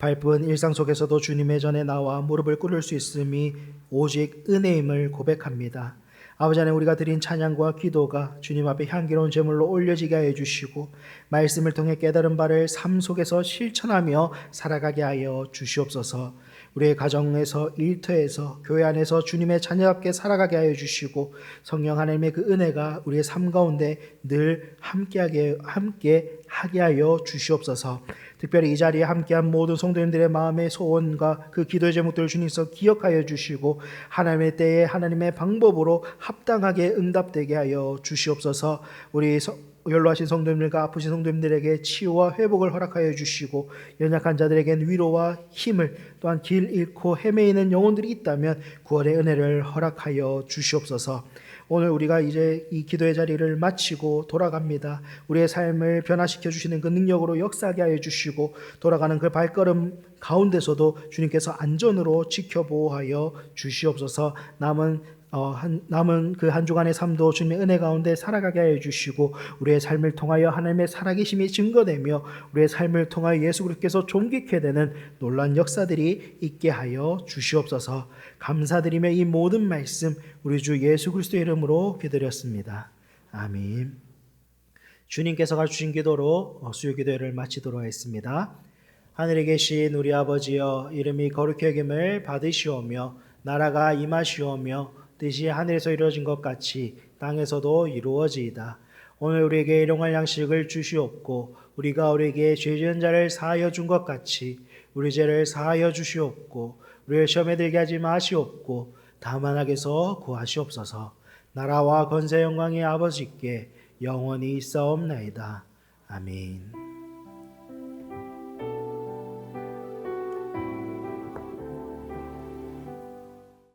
바쁜 일상 속에서도 주님의 전에 나와 무릎을 꿇을 수 있음이 오직 은혜임을 고백합니다. 아버지 하나님 우리가 드린 찬양과 기도가 주님 앞에 향기로운 제물로 올려지게 하여 주시고 말씀을 통해 깨달은 바를 삶 속에서 실천하며 살아가게 하여 주시옵소서. 우리의 가정에서 일터에서 교회 안에서 주님의 자녀답게 살아가게 하여 주시고 성령 하나님의 그 은혜가 우리의 삶 가운데 늘 함께 하게 하여 주시옵소서. 특별히 이 자리에 함께한 모든 성도님들의 마음의 소원과 그 기도의 제목들을 주님께서 기억하여 주시고 하나님의 때에 하나님의 방법으로 합당하게 응답되게 하여 주시옵소서. 우리 연로하신 성도님들과 아프신 성도님들에게 치유와 회복을 허락하여 주시고 연약한 자들에겐 위로와 힘을 또한 길 잃고 헤매이는 영혼들이 있다면 구원의 은혜를 허락하여 주시옵소서. 오늘 우리가 이제 이 기도의 자리를 마치고 돌아갑니다. 우리의 삶을 변화시켜 주시는 그 능력으로 역사하게 하여 주시고 돌아가는 그 발걸음 가운데서도 주님께서 안전으로 지켜보호하여 주시옵소서. 남은 그 한 주간의 삶도 주님의 은혜 가운데 살아가게 하여 주시고 우리의 삶을 통하여 하나님의 살아계심이 증거되며 우리의 삶을 통하여 예수 그리스도께서 존귀케 되는 놀라운 역사들이 있게 하여 주시옵소서. 감사드리며 이 모든 말씀 우리 주 예수 그리스도의 이름으로 기도드렸습니다. 아멘. 주님께서 주신 기도로 수요기도회를 마치도록 하겠습니다. 하늘에 계신 우리 아버지여 이름이 거룩히 여김을 받으시오며 나라가 임하시오며 뜻이 하늘에서 이루어진 것 같이 땅에서도 이루어지이다. 오늘 우리에게 일용할 양식을 주시옵고 우리가 우리에게 죄 지은 자를 사하여 준 것 같이 우리 죄를 사하여 주시옵고 우리를 시험에 들게 하지 마시옵고 다만 악에서 구하시옵소서. 나라와 권세 영광의 아버지께 영원히 있사옵나이다. 아멘.